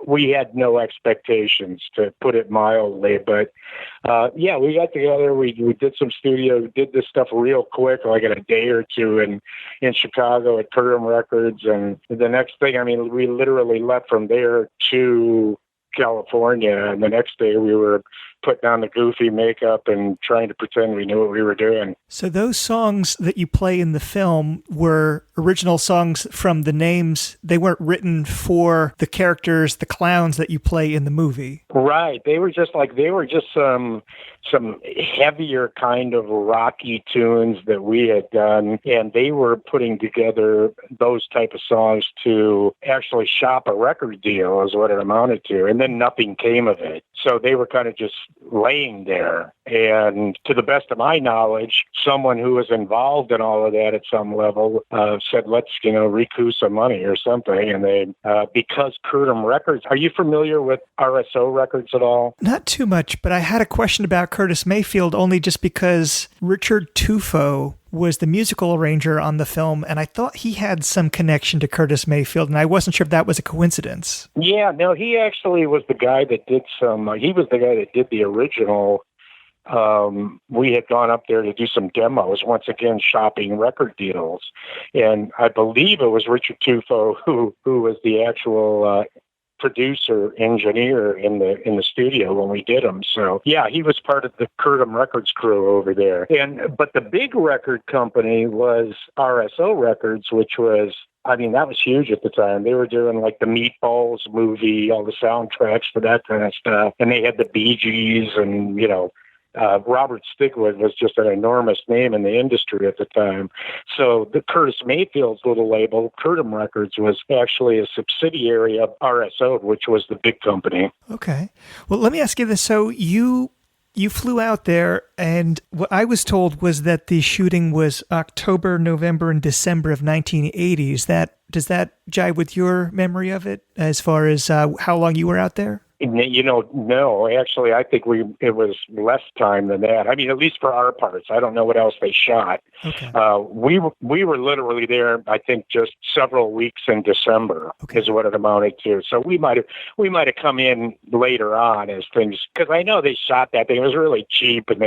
we had no expectations, to put it mildly. But we got together. We did some studio, did this stuff real quick, like in a day or two in Chicago at Curtom Records. And the next thing, we literally left from there to California, and the next day we were putting on the goofy makeup and trying to pretend we knew what we were doing. So those songs that you play in the film were original songs from the names. They weren't written for the characters, the clowns that you play in the movie. Right. They were just some heavier kind of rocky tunes that we had done, and they were putting together those type of songs to actually shop a record deal is what it amounted to. And then nothing came of it. So they were kind of just laying there. And to the best of my knowledge, someone who was involved in all of that at some level said, let's, recoup some money or something. And they, because Curtom Records, are you familiar with RSO Records at all? Not too much, but I had a question about Curtis Mayfield only just because Richard Tufo was the musical arranger on the film, and I thought he had some connection to Curtis Mayfield, and I wasn't sure if that was a coincidence. Yeah, no, he actually was the guy that did he was the guy that did the original. We had gone up there to do some demos, once again, shopping record deals. And I believe it was Richard Tufo who was the actual producer, engineer in the studio when we did them. So yeah, he was part of the Curtom Records crew over there. But the big record company was RSO Records, which was, that was huge at the time. They were doing like the Meatballs movie, all the soundtracks for that kind of stuff. And they had the Bee Gees and, Robert Stigwood was just an enormous name in the industry at the time. So the Curtis Mayfield's little label, Curtom Records, was actually a subsidiary of RSO, which was the big company. Okay. Well, let me ask you this. So you flew out there, and what I was told was that the shooting was October, November, and December of 1980. Does that jive with your memory of it as far as how long you were out there? No, actually, I think it was less time than that. At least for our parts. I don't know what else they shot. Okay. We were literally there, I think, just several weeks in December is what it amounted to. So we might have come in later on as things, because I know they shot that thing. It was really cheap, and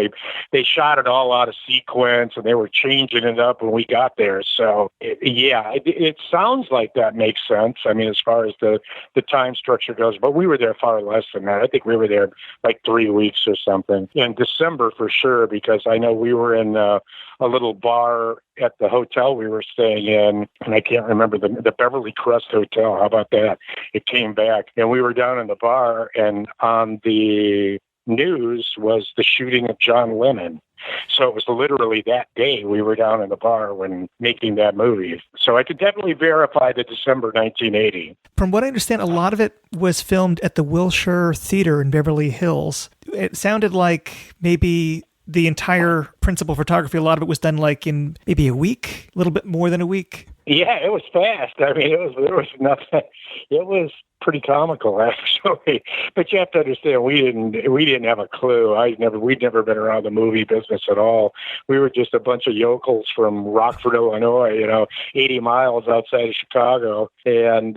they shot it all out of sequence, and they were changing it up when we got there. So it sounds like that makes sense. As far as the time structure goes, but we were there far probably less than that. I think we were there like 3 weeks or something. In December for sure, because I know we were in a little bar at the hotel we were staying in, and I can't remember the Beverly Crest Hotel. How about that? It came back, and we were down in the bar, and on the news was the shooting of John Lennon. So it was literally that day we were down in the bar when making that movie. So I could definitely verify the December 1980. From what I understand, a lot of it was filmed at the Wilshire Theater in Beverly Hills. It sounded like maybe the entire principal photography, a lot of it was done like in maybe a week, a little bit more than a week. Yeah, it was fast. I mean, there was nothing. It was pretty comical, actually. But you have to understand, we didn't have a clue. We'd never been around the movie business at all. We were just a bunch of yokels from Rockford, Illinois, 80 miles outside of Chicago, and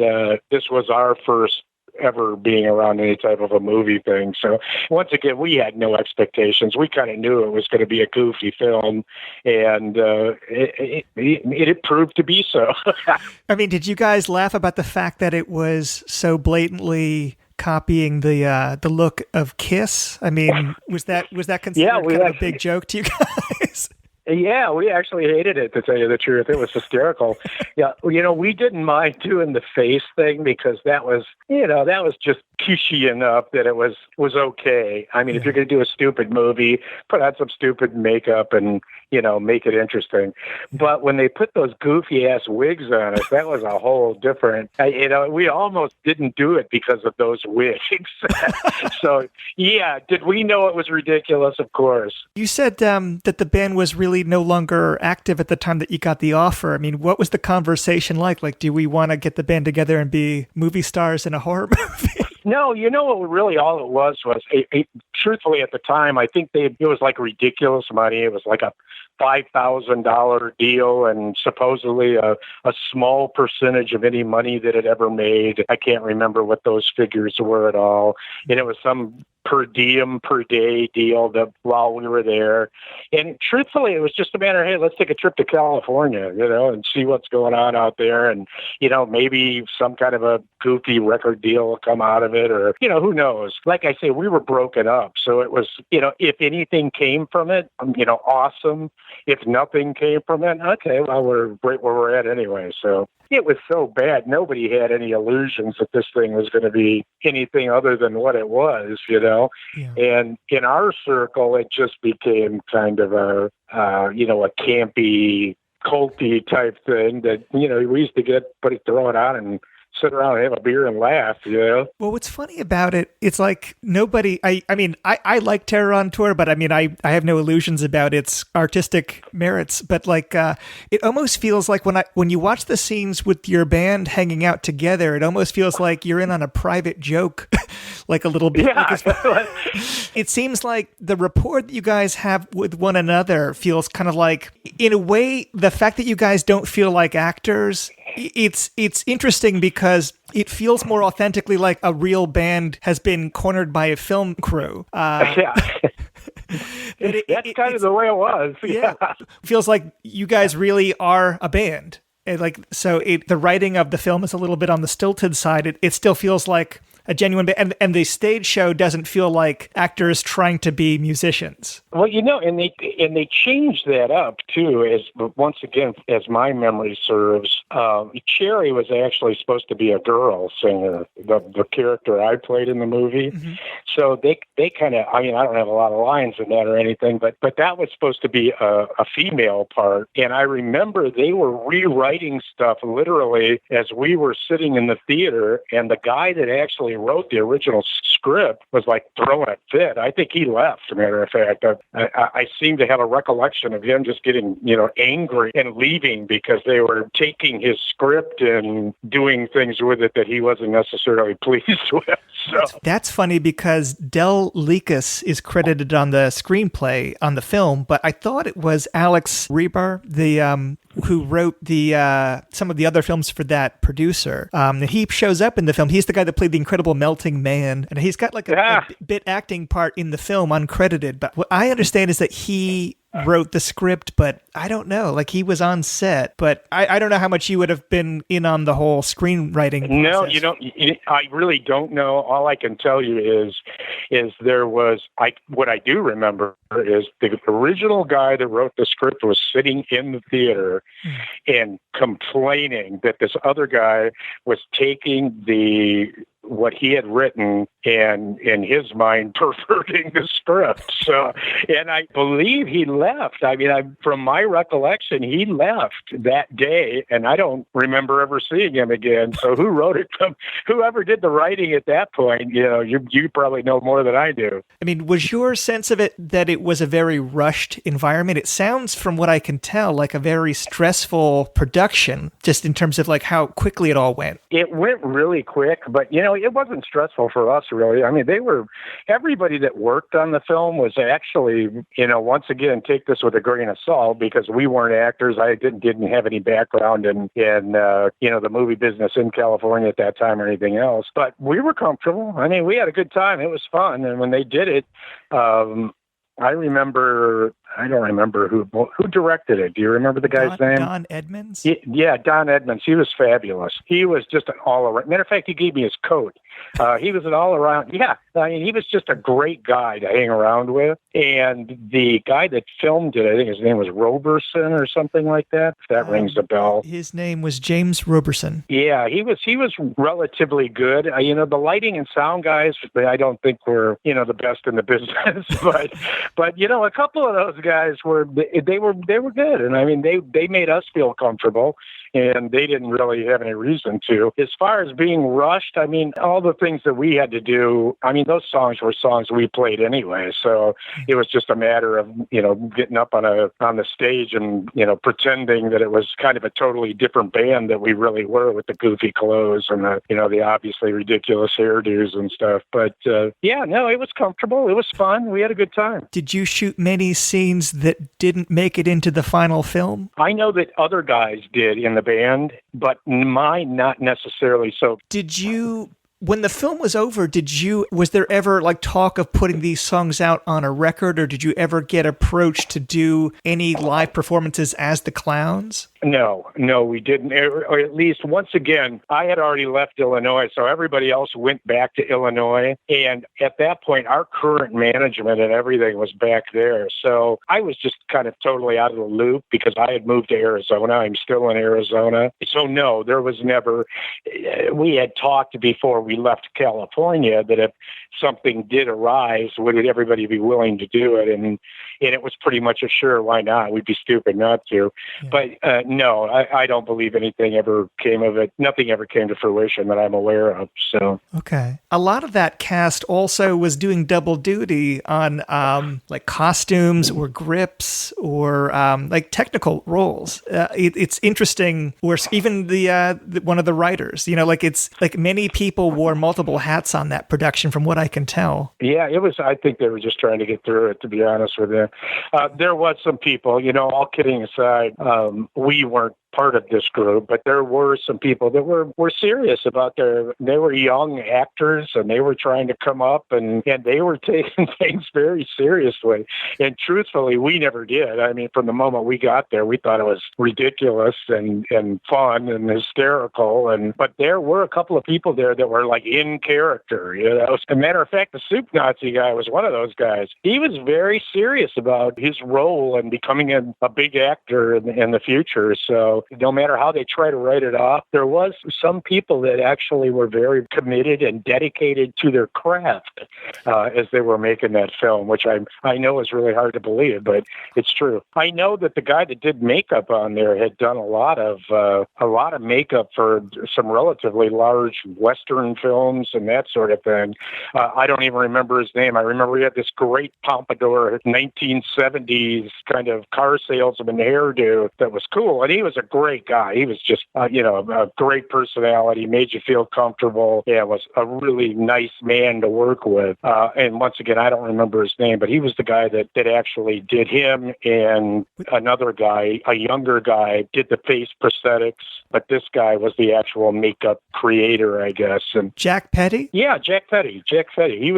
this was our first ever being around any type of a movie thing. So once again, we had no expectations. We kind of knew it was going to be a goofy film, and it proved to be so. I mean, did you guys laugh about the fact that it was so blatantly copying the look of Kiss? I mean, was that considered kind of a big joke to you guys? Yeah, we actually hated it, to tell you the truth. It was hysterical. Yeah, we didn't mind doing the face thing because that was just cushy enough that it was okay. I mean, if you're going to do a stupid movie, put on some stupid makeup and, make it interesting. But when they put those goofy ass wigs on us, that was a whole different, we almost didn't do it because of those wigs. So, yeah, did we know it was ridiculous? Of course. You said that the band was really no longer active at the time that you got the offer. I mean, what was the conversation like? Like, do we want to get the band together and be movie stars in a horror movie? No, what really all it was truthfully at the time, I think it was like ridiculous money. It was like a $5,000 deal and supposedly a small percentage of any money that it ever made. I can't remember what those figures were at all. And it was some per diem, per day deal that while we were there. And truthfully, it was just a matter of, hey, let's take a trip to California, and see what's going on out there. And, maybe some kind of a goofy record deal will come out of it, or, who knows? Like I say, we were broken up. So it was, if anything came from it, awesome. If nothing came from it, okay, well, we're right where we're at anyway. So it was so bad. Nobody had any illusions that this thing was going to be anything other than what it was, Yeah. And in our circle, it just became kind of a campy, culty type thing that, we used to throw it on and sit around and have a beer and laugh, Well, what's funny about it, it's like nobody, I like Terror on Tour, but I have no illusions about its artistic merits, but like, it almost feels like when you watch the scenes with your band hanging out together, it almost feels like you're in on a private joke, like a little bit. Yeah. It seems like the rapport that you guys have with one another feels kind of like, in a way, the fact that you guys don't feel like actors, it's interesting because it feels more authentically like a real band has been cornered by a film crew. Yeah. That's kind of the way it was. Yeah. It feels like you guys really are a band. And the writing of the film is a little bit on the stilted side. It still feels like a genuine band, and the stage show doesn't feel like actors trying to be musicians. Well, and they changed that up too. Once again, as my memory serves, Cherry was actually supposed to be a girl singer, the character I played in the movie. Mm-hmm. So they kind of, I don't have a lot of lines in that or anything, but that was supposed to be a female part. And I remember they were rewriting stuff literally as we were sitting in the theater, and the guy that actually wrote the original script was like throwing a fit. I think he left, as a matter of fact. I seem to have a recollection of him just getting, angry and leaving because they were taking his script and doing things with it that he wasn't necessarily pleased with. So. That's funny because Del Lekas is credited on the screenplay on the film, but I thought it was Alex Rebar, who wrote some of the other films for that producer. And he shows up in the film. He's the guy that played the Incredible Melting Man, and he's got like a bit acting part in the film, uncredited. But what I understand is that he wrote the script, but I don't know. Like, he was on set, but I don't know how much you would have been in on the whole screenwriting process. No, you don't. I really don't know. All I can tell you is there was, what I do remember is the original guy that wrote the script was sitting in the theater and complaining that this other guy was taking what he had written and, in his mind, perverting the script. So, and I believe he left. I mean, from my recollection, he left that day, and I don't remember ever seeing him again. So who wrote it? Whoever did the writing at that point, you probably know more than I do. I mean, was your sense of it that it was a very rushed environment? It sounds, from what I can tell, like a very stressful production, just in terms of like how quickly it all went. It went really quick, but it wasn't stressful for us, really. I mean, everybody that worked on the film was actually, once again, take this with a grain of salt, because we weren't actors. I didn't have any background in the movie business in California at that time or anything else, but we were comfortable. I mean, we had a good time. It was fun. And when they did it, I don't remember who directed it. Do you remember the guy's name? Don Edmonds? Yeah, Don Edmonds. He was fabulous. He was just an all-around. Matter of fact, he gave me his coat. He was an all-around. Yeah, I mean, he was just a great guy to hang around with. And the guy that filmed it, I think his name was Roberson or something like that. If that rings a bell. His name was James Roberson. Yeah, he was relatively good. The lighting and sound guys, I don't think were the best in the business, but a couple of those guys were good, and I mean they made us feel comfortable, and they didn't really have any reason to. As far as being rushed, I mean, all the things that we had to do, I mean, those songs were songs we played anyway, so it was just a matter of getting up on the stage and pretending that it was kind of a totally different band that we really were, with the goofy clothes and the obviously ridiculous hairdos and stuff. But it was comfortable. It was fun. We had a good time. Did you shoot many scenes that didn't make it into the final film? I know that other guys did in the band, but mine not necessarily. So did you, when the film was over, was there ever like talk of putting these songs out on a record, or did you ever get approached to do any live performances as the Clowns? No, we didn't. Or at least, once again, I had already left Illinois, so everybody else went back to Illinois. And at that point, our current management and everything was back there. So I was just kind of totally out of the loop, because I had moved to Arizona. I'm still in Arizona. So no, there was never, we had talked before we left California that if something did arise, would everybody be willing to do it? And it was pretty much a sure, why not? We'd be stupid not to. Yeah. But no, I don't believe anything ever came of it. Nothing ever came to fruition that I'm aware of. So okay, a lot of that cast also was doing double duty on like costumes or grips or like technical roles. It's interesting. Where even the one of the writers, it's like many people wore multiple hats on that production, from what I can tell. Yeah, it was. I think they were just trying to get through it, to be honest with you. There was some people, all kidding aside, we weren't part of this group, but there were some people that were serious about they were young actors, and they were trying to come up, and they were taking things very seriously. And truthfully, we never did. I mean, from the moment we got there, we thought it was ridiculous and fun and hysterical. But there were a couple of people there that were like in character, As a matter of fact, the Soup Nazi guy was one of those guys. He was very serious about his role and becoming a big actor in the future. So no matter how they try to write it off, there was some people that actually were very committed and dedicated to their craft as they were making that film, which I know is really hard to believe, but it's true. I know that the guy that did makeup on there had done a lot of makeup for some relatively large Western films and that sort of thing. I don't even remember his name. I remember he had this great pompadour 1970s kind of car salesman hairdo that was cool, and he was a great guy. He was just, a great personality, made you feel comfortable. Yeah, was a really nice man to work with. And once again, I don't remember his name, but he was the guy that actually did him, and another guy, a younger guy, did the face prosthetics. But this guy was the actual makeup creator, I guess. And Jack Petty? Yeah, Jack Petty. He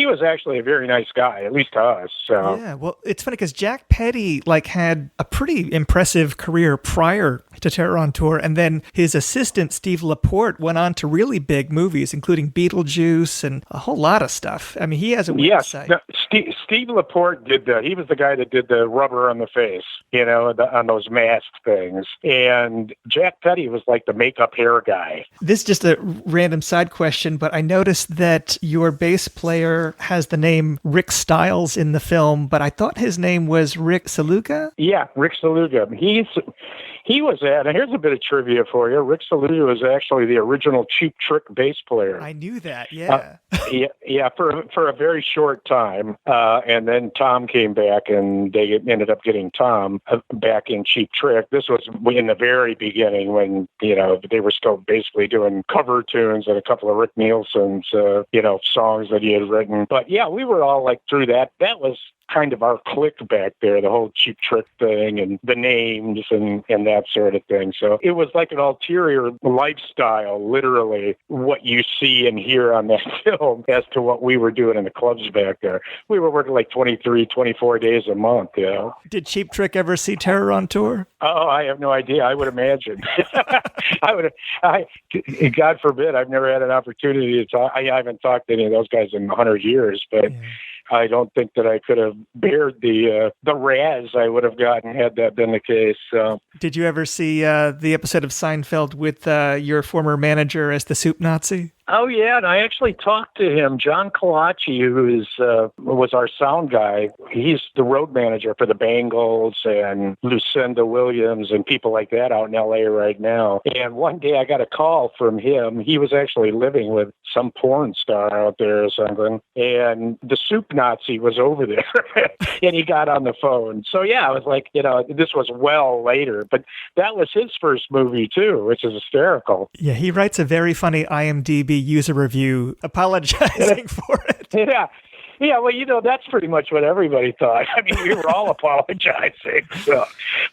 was actually a very nice guy, at least to us. So. Yeah, well, it's funny because Jack Petty had a pretty impressive career prior to Terror on Tour, and then his assistant Steve Laporte went on to really big movies, including Beetlejuice and a whole lot of stuff. I mean, he has a website. No, Steve Laporte did that. He was the guy that did the rubber on the face, on those mask things. And Jack Petty was like the makeup hair guy. This is just a random side question, but I noticed that your bass player has the name Rick Stiles in the film, but I thought his name was Rick Saluga? Yeah, Rick Saluga. He was and here's a bit of trivia for you. Rick Saluga was actually the original Cheap Trick bass player. I knew that, yeah. For a very short time. And then Tom came back, and they ended up getting Tom back in Cheap Trick. This was in the very beginning when, they were still basically doing cover tunes and a couple of Rick Nielsen's, songs that he had written. But yeah, we were all like through that. That was kind of our clique back there, the whole Cheap Trick thing and the names and that sort of thing. So it was like an ulterior lifestyle, literally what you see and hear on that film as to what we were doing in the clubs back there. We were working like 23, 24 days a month, Did Cheap Trick ever see Terror on Tour? Oh, I have no idea. I would imagine. God forbid, I've never had an opportunity to talk. I haven't talked to any of those guys in 100 years, but I don't think that I could have bared the razz I would have gotten had that been the case. So. Did you ever see the episode of Seinfeld with your former manager as the Soup Nazi? Oh, yeah, and I actually talked to him. John Kalachi, who was our sound guy, he's the road manager for the Bangles and Lucinda Williams and people like that out in L.A. right now. And one day I got a call from him. He was actually living with some porn star out there or something. And the Soup Nazi was over there, and he got on the phone. So, yeah, I was like, this was well later. But that was his first movie, too, which is hysterical. Yeah, he writes a very funny IMDb user review apologizing for it. Yeah. Yeah, well, that's pretty much what everybody thought. I mean, we were all apologizing. So,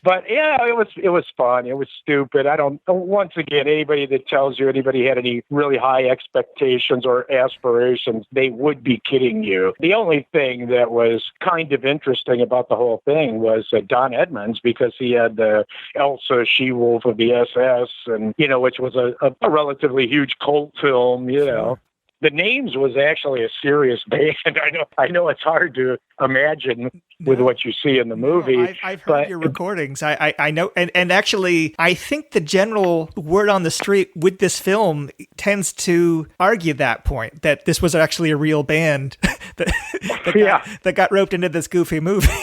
but yeah, it was fun. It was stupid. Once again, anybody that tells you anybody had any really high expectations or aspirations, they would be kidding you. The only thing that was kind of interesting about the whole thing was Don Edmonds, because he had the Elsa She-Wolf of the SS, and which was a relatively huge cult film. Sure. The Names was actually a serious band. I know it's hard to imagine with what you see in the movie. No, I've heard your recordings. I know. And actually, I think the general word on the street with this film tends to argue that point, that this was actually a real band that got roped into this goofy movie.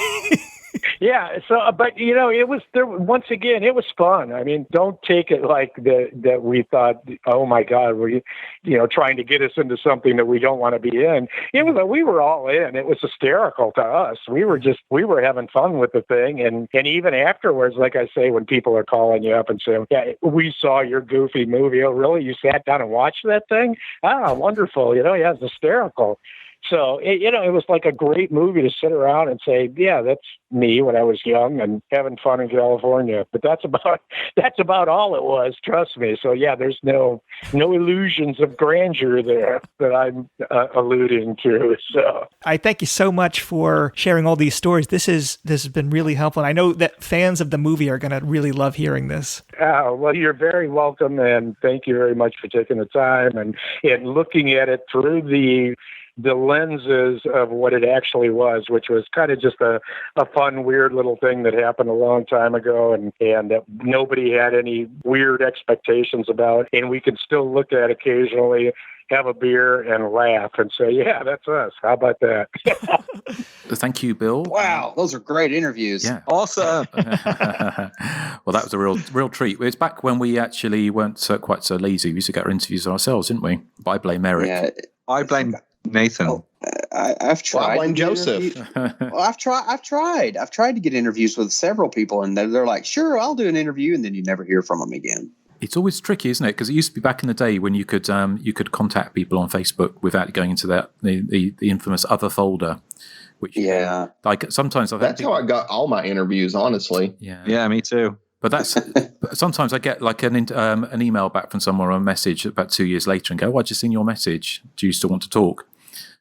Yeah. So, but it was there once again. It was fun. I mean, don't take it like that we thought, oh my God, we're trying to get us into something that we don't want to be in. It was we were all in. It was hysterical to us. We were having fun with the thing, and even afterwards, like I say, when people are calling you up and saying, yeah, we saw your goofy movie. Oh, really? You sat down and watched that thing? Ah, wonderful. Yeah, it's hysterical. So, it was like a great movie to sit around and say, yeah, that's me when I was young and having fun in California. But that's about all it was, trust me. So, yeah, there's no illusions of grandeur there that I'm alluding to. So I thank you so much for sharing all these stories. This has been really helpful. And I know that fans of the movie are going to really love hearing this. Well, you're very welcome, and thank you very much for taking the time and looking at it through the lenses of what it actually was, which was kind of just a fun, weird little thing that happened a long time ago and that nobody had any weird expectations about. And we can still look at occasionally, have a beer and laugh and say, yeah, that's us. How about that? Thank you, Bill. Wow, those are great interviews. Yeah. Awesome. Well, that was a real treat. It was back when we actually weren't quite so lazy. We used to get our interviews ourselves, didn't we? But I blame Erik. Yeah. I blame Nathan. I've tried. Well, I blame to get Joseph. Well, I've tried to get interviews with several people, and they're like, "Sure, I'll do an interview," and then you never hear from them again. It's always tricky, isn't it? Because it used to be back in the day when you could contact people on Facebook without going into the infamous other folder. Which like sometimes that's how I got all my interviews. Honestly, yeah, me too. But that's sometimes I get like an email back from someone or a message about 2 years later and go, "Oh, I just seen your message. Do you still want to talk?"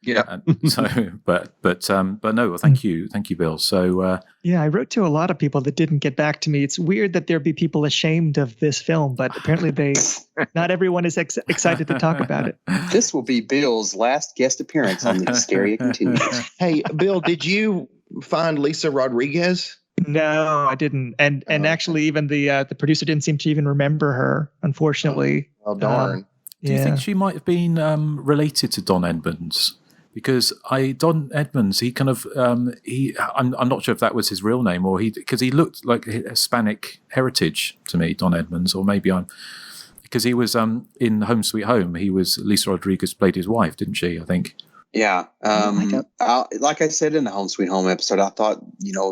Yeah. But no. Well, thank you, Bill. So yeah, I wrote to a lot of people that didn't get back to me. It's weird that there'd be people ashamed of this film, but apparently not everyone is excited to talk about it. This will be Bill's last guest appearance on the Hysteria Continues. Hey, Bill, did you find Lisa Rodriguez? No, I didn't. And actually, even the producer didn't seem to even remember her, unfortunately. Oh, darn. Do you think she might have been related to Don Edmonds? Because Don Edmonds, he kind of I'm not sure if that was his real name or because he looked like Hispanic heritage to me, Don Edmonds, or maybe because he was in Home Sweet Home. He was Lisa Rodriguez played his wife, didn't she? I think. Yeah. Like I said in the Home Sweet Home episode, I thought,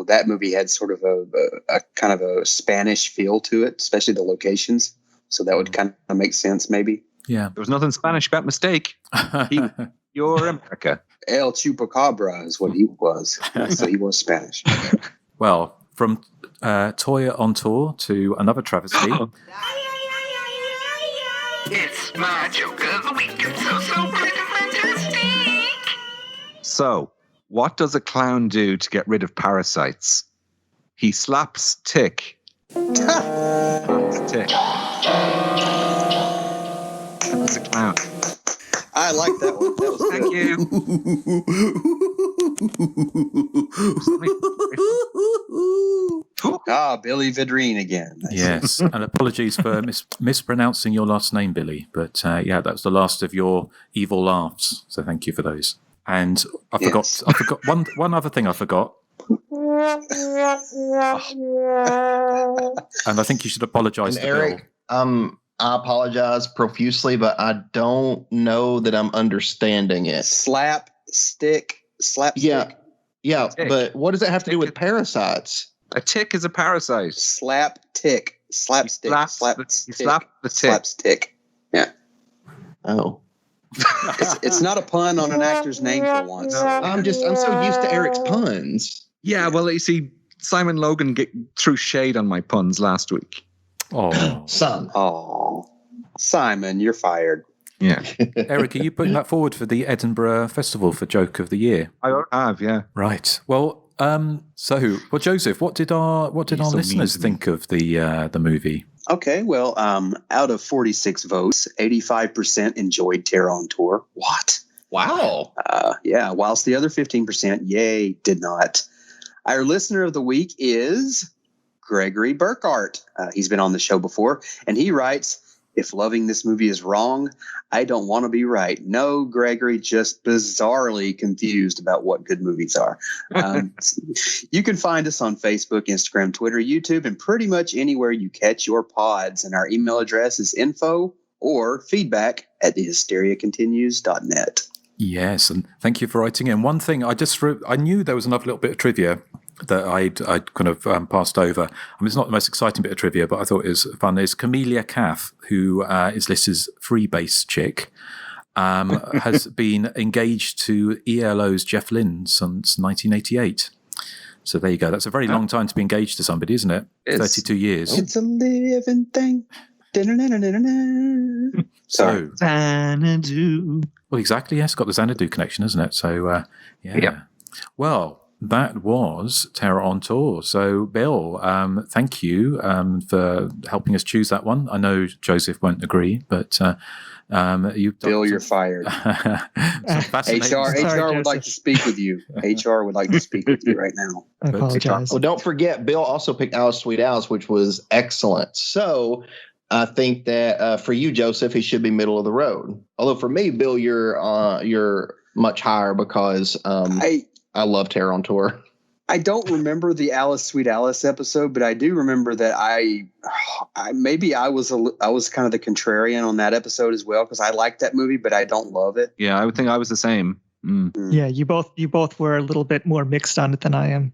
that movie had sort of a kind of a Spanish feel to it, especially the locations. So that would kind of make sense, maybe. Yeah. There was nothing Spanish about Mistake. You're America. El Chupacabra is what he was. So he was Spanish. Well, from Toya on Tour to another travesty. It's my joke of the week. It's so freaking fantastic. So, what does a clown do to get rid of parasites? He slaps Tick. Tick. That's a clown. I like that one. That was Thank you. Billy Vidrine again. Yes, and apologies for mispronouncing your last name, Billy. But that was the last of your evil laughs. So thank you for those. And I forgot one other thing I forgot. And I think you should apologize to Erik, Bill. I apologize profusely, but I don't know that I'm understanding it. Slapstick. Yeah, Tick. but what does it have to do with parasites? A tick is a parasite. Slap tick. Slapstick. You slap the tick. Slapstick. Yeah. Oh. It's not a pun on an actor's name for once. I'm so used to Erik's puns. Yeah, well, you see, Simon Logan threw shade on my puns last week. Oh, son. Oh, Simon, you're fired. Yeah. Erik, are you putting that forward for the Edinburgh Festival for Joke of the Year? I have, yeah. Right. Well, Joseph, what did our listeners think of the movie? Okay, well, out of 46 votes, 85% enjoyed Terror on Tour. What? Wow. Yeah, whilst the other 15%, did not. Our listener of the week is Gregory Burkhart. He's been on the show before, and he writes, "If loving this movie is wrong, I don't want to be right." No, Gregory, just bizarrely confused about what good movies are. You can find us on Facebook, Instagram, Twitter, YouTube, and pretty much anywhere you catch your pods. And our email address is info or feedback at thehysteriacontinues.net. Yes, and thank you for writing in. One thing I knew there was another little bit of trivia that I'd kind of passed over. I mean, it's not the most exciting bit of trivia, but I thought it was fun. Is Camellia Caff, who is listed as freebase chick, has been engaged to ELO's Jeff Lynne since 1988. So there you go. That's a very long time to be engaged to somebody, isn't it? 32 years. It's a living thing. So Xanadu. Well, exactly. Yes, got the Xanadu connection, isn't it? So yeah. Well, that was Terror on Tour. So, Bill, thank you for helping us choose that one. I know Joseph won't agree, but Bill, you're fired. HR would like to speak with you. HR would like to speak with you right now. I apologize. Well, don't forget, Bill also picked Alice Sweet Alice, which was excellent. So I think that for you, Joseph, he should be middle of the road. Although for me, Bill, you're much higher because I love Terror on Tour. I don't remember the Alice Sweet Alice episode, but I do remember that I was kind of the contrarian on that episode as well, because I like that movie, but I don't love it. Yeah, I would think I was the same. Yeah, you both were a little bit more mixed on it than I am.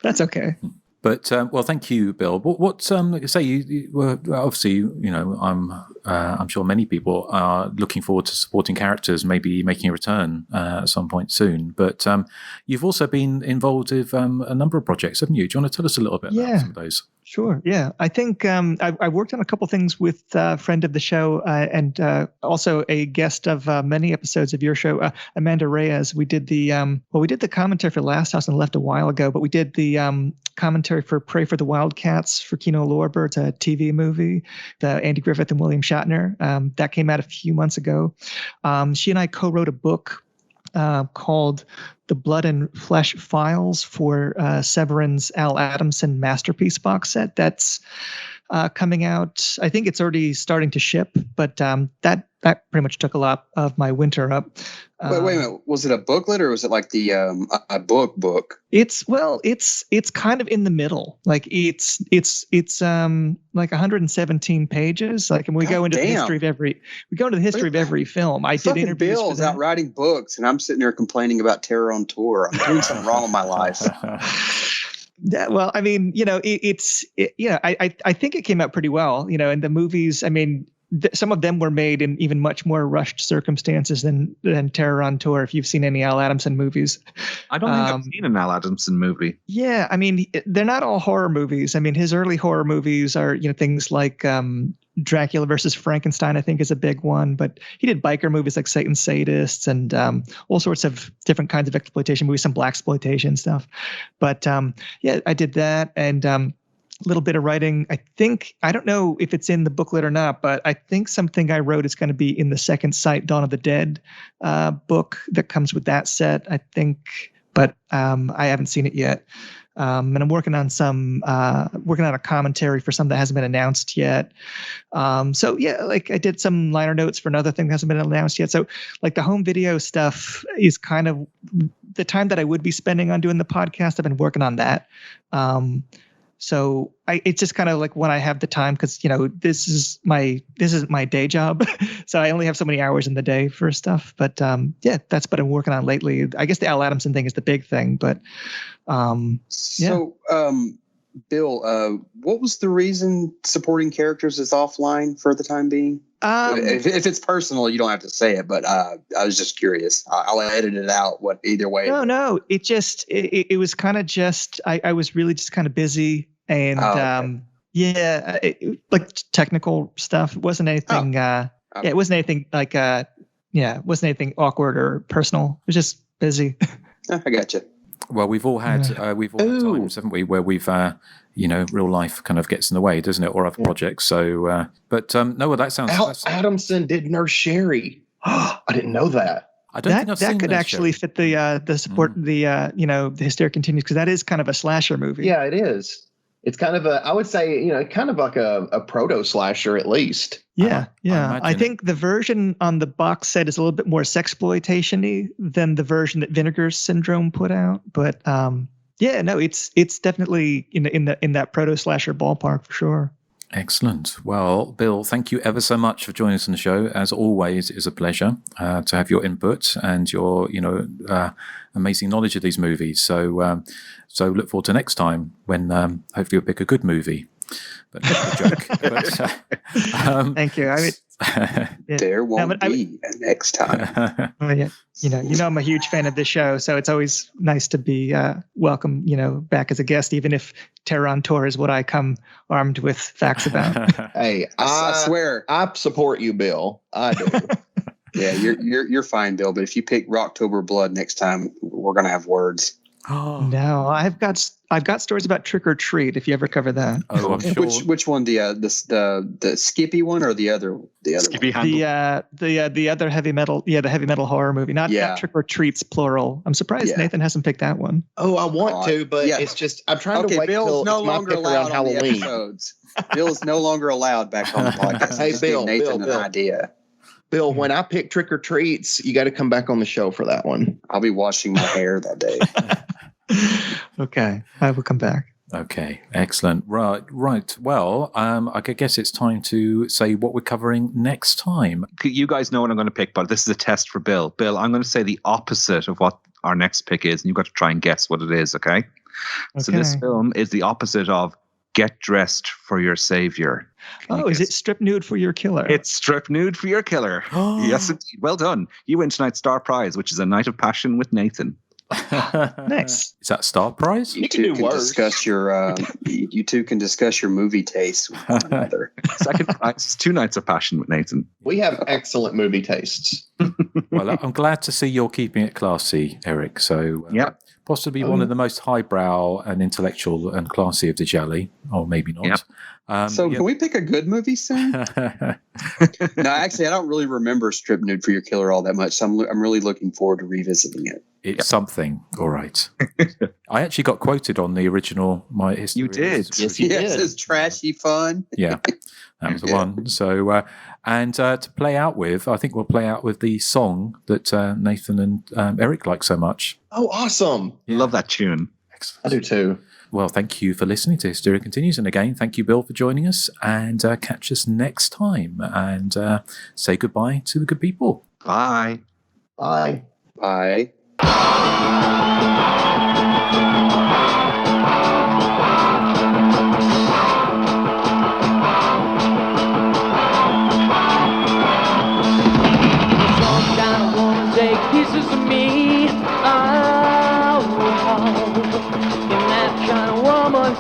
That's okay. But well, thank you, Bill. What say you were obviously, you know, I'm sure many people are looking forward to supporting characters, maybe making a return at some point soon. But you've also been involved with a number of projects, haven't you? Do you want to tell us a little bit about some of those? Sure. Yeah, I think I worked on a couple things with a friend of the show and also a guest of many episodes of your show, Amanda Reyes. We did the commentary for Last House on the Left a while ago, but we did the commentary for Pray for the Wildcats for Kino Lorber. It's a TV movie, the Andy Griffith and William Shatner. That came out a few months ago. She and I co-wrote a book called The Blood and Flesh Files for Severin's Al Adamson Masterpiece box set. That's coming out. I think it's already starting to ship, but that pretty much took a lot of my winter up. Wait a minute. Was it a booklet or was it like the a book? It's kind of in the middle. Like it's like 117 pages. Like, and we go into the history of every film. I did interviews. Bill's out writing books, and I'm sitting there complaining about Terror on Tour. I'm doing something wrong with my life. Yeah, well, I mean, you know, I think it came out pretty well, you know, and the movies, I mean, some of them were made in even much more rushed circumstances than Terror on Tour. If you've seen any Al Adamson movies, I don't think I've seen an Al Adamson movie. Yeah, I mean, they're not all horror movies. I mean, his early horror movies are, you know, things like Dracula versus Frankenstein, I think, is a big one. But he did biker movies like Satan's Sadists and all sorts of different kinds of exploitation movies, some blaxploitation stuff. But yeah, I did that and. Little bit of writing. I don't know if it's in the booklet or not, but I think something I wrote is going to be in the Second Sight Dawn of the Dead book that comes with that set, I think, but I haven't seen it yet. And I'm working on a commentary for some that hasn't been announced yet. So yeah, like I did some liner notes for another thing that hasn't been announced yet. So like the home video stuff is kind of the time that I would be spending on doing the podcast. I've been working on that. So it's just kind of like when I have the time, because, you know, this is my day job. So I only have so many hours in the day for stuff. But yeah, that's what I'm working on lately. I guess the Al Adamson thing is the big thing. But So, Bill, what was the reason supporting characters is offline for the time being? If it's personal, you don't have to say it, but I was just curious. I'll edit it out. Either way. No. It was kind of just I was really just kind of busy and like technical stuff. It wasn't anything. It wasn't anything like it wasn't anything awkward or personal. It was just busy. I gotcha. Well, we've all had times, haven't we, where we've you know, real life kind of gets in the way, doesn't it, or other projects. So, but no, well, that sounds. Adamson did Nurse Sherry. I didn't know that. I don't think I've seen that could actually fit the support the you know, the Hysteria Continues, because that is kind of a slasher movie. Yeah, it is. It's kind of I would say, you know, kind of like a proto slasher at least. Yeah, I think the version on the box set is a little bit more sexploitation-y than the version that Vinegar Syndrome put out. But yeah, no, it's definitely in that proto slasher ballpark for sure. Excellent. Well, Bill, thank you ever so much for joining us on the show. As always, it is a pleasure to have your input and your, you know, amazing knowledge of these movies. So, so look forward to next time when hopefully you'll pick a good movie. But not a joke. But, thank you. I mean, there won't be a next time. Well, yeah, you know, I'm a huge fan of this show, so it's always nice to be welcome, you know, back as a guest, even if Terror on Tour is what I come armed with facts about. Hey, I swear, I support you, Bill. I do. Yeah, you're fine, Bill. But if you pick Rocktober Blood next time, we're gonna have words. Oh no, I've got stories about Trick or Treat. If you ever cover that. Oh, I'm sure. Which one? The Skippy one or the other Skippy one? The other heavy metal. Yeah, the heavy metal horror movie. Not Trick or Treats plural. I'm surprised Nathan hasn't picked that one. Oh, I want to, but it's just I'm trying to wait till no it's my longer pick around Halloween. Bill is no longer allowed back on the podcast. Hey, Bill, Nathan an idea. Bill, when I pick Trick or Treats, you got to come back on the show for that one. I'll be washing my hair that day. Okay, I will come back. Okay, excellent. Right. Well, I guess it's time to say what we're covering next time. You guys know what I'm going to pick, but this is a test for Bill. Bill, I'm going to say the opposite of what our next pick is, and you've got to try and guess what it is, okay? So this film is the opposite of Get Dressed for Your Savior. Is it Strip Nude for Your Killer? It's Strip Nude for Your Killer. Yes, indeed. Well done. You win tonight's Star Prize, which is A Night of Passion with Nathan. Nice. Is that Star Prize? You two can discuss your you two can discuss your movie tastes with one another. Second prize is 2 Nights of Passion with Nathan. We have excellent movie tastes. Well, I'm glad to see you're keeping it classy, Erik. So, possibly one of the most highbrow and intellectual and classy of the Jelly, or maybe not. Yep. Can we pick a good movie soon? No, actually, I don't really remember Strip Nude for Your Killer all that much, so I'm really looking forward to revisiting it. It's something, all right. I actually got quoted on the original My History. You did. Yes, it's trashy fun. Yeah, that was the one. So, to play out with, I think we'll play out with the song that Nathan and Erik like so much. Oh, awesome. Love that tune. I do too. Well, thank you for listening to Hysteria Continues. And again, thank you, Bill, for joining us. And catch us next time. And say goodbye to the good people. Bye. Bye. Bye. Some kind of woman take pieces of me. Oh, and that kind of woman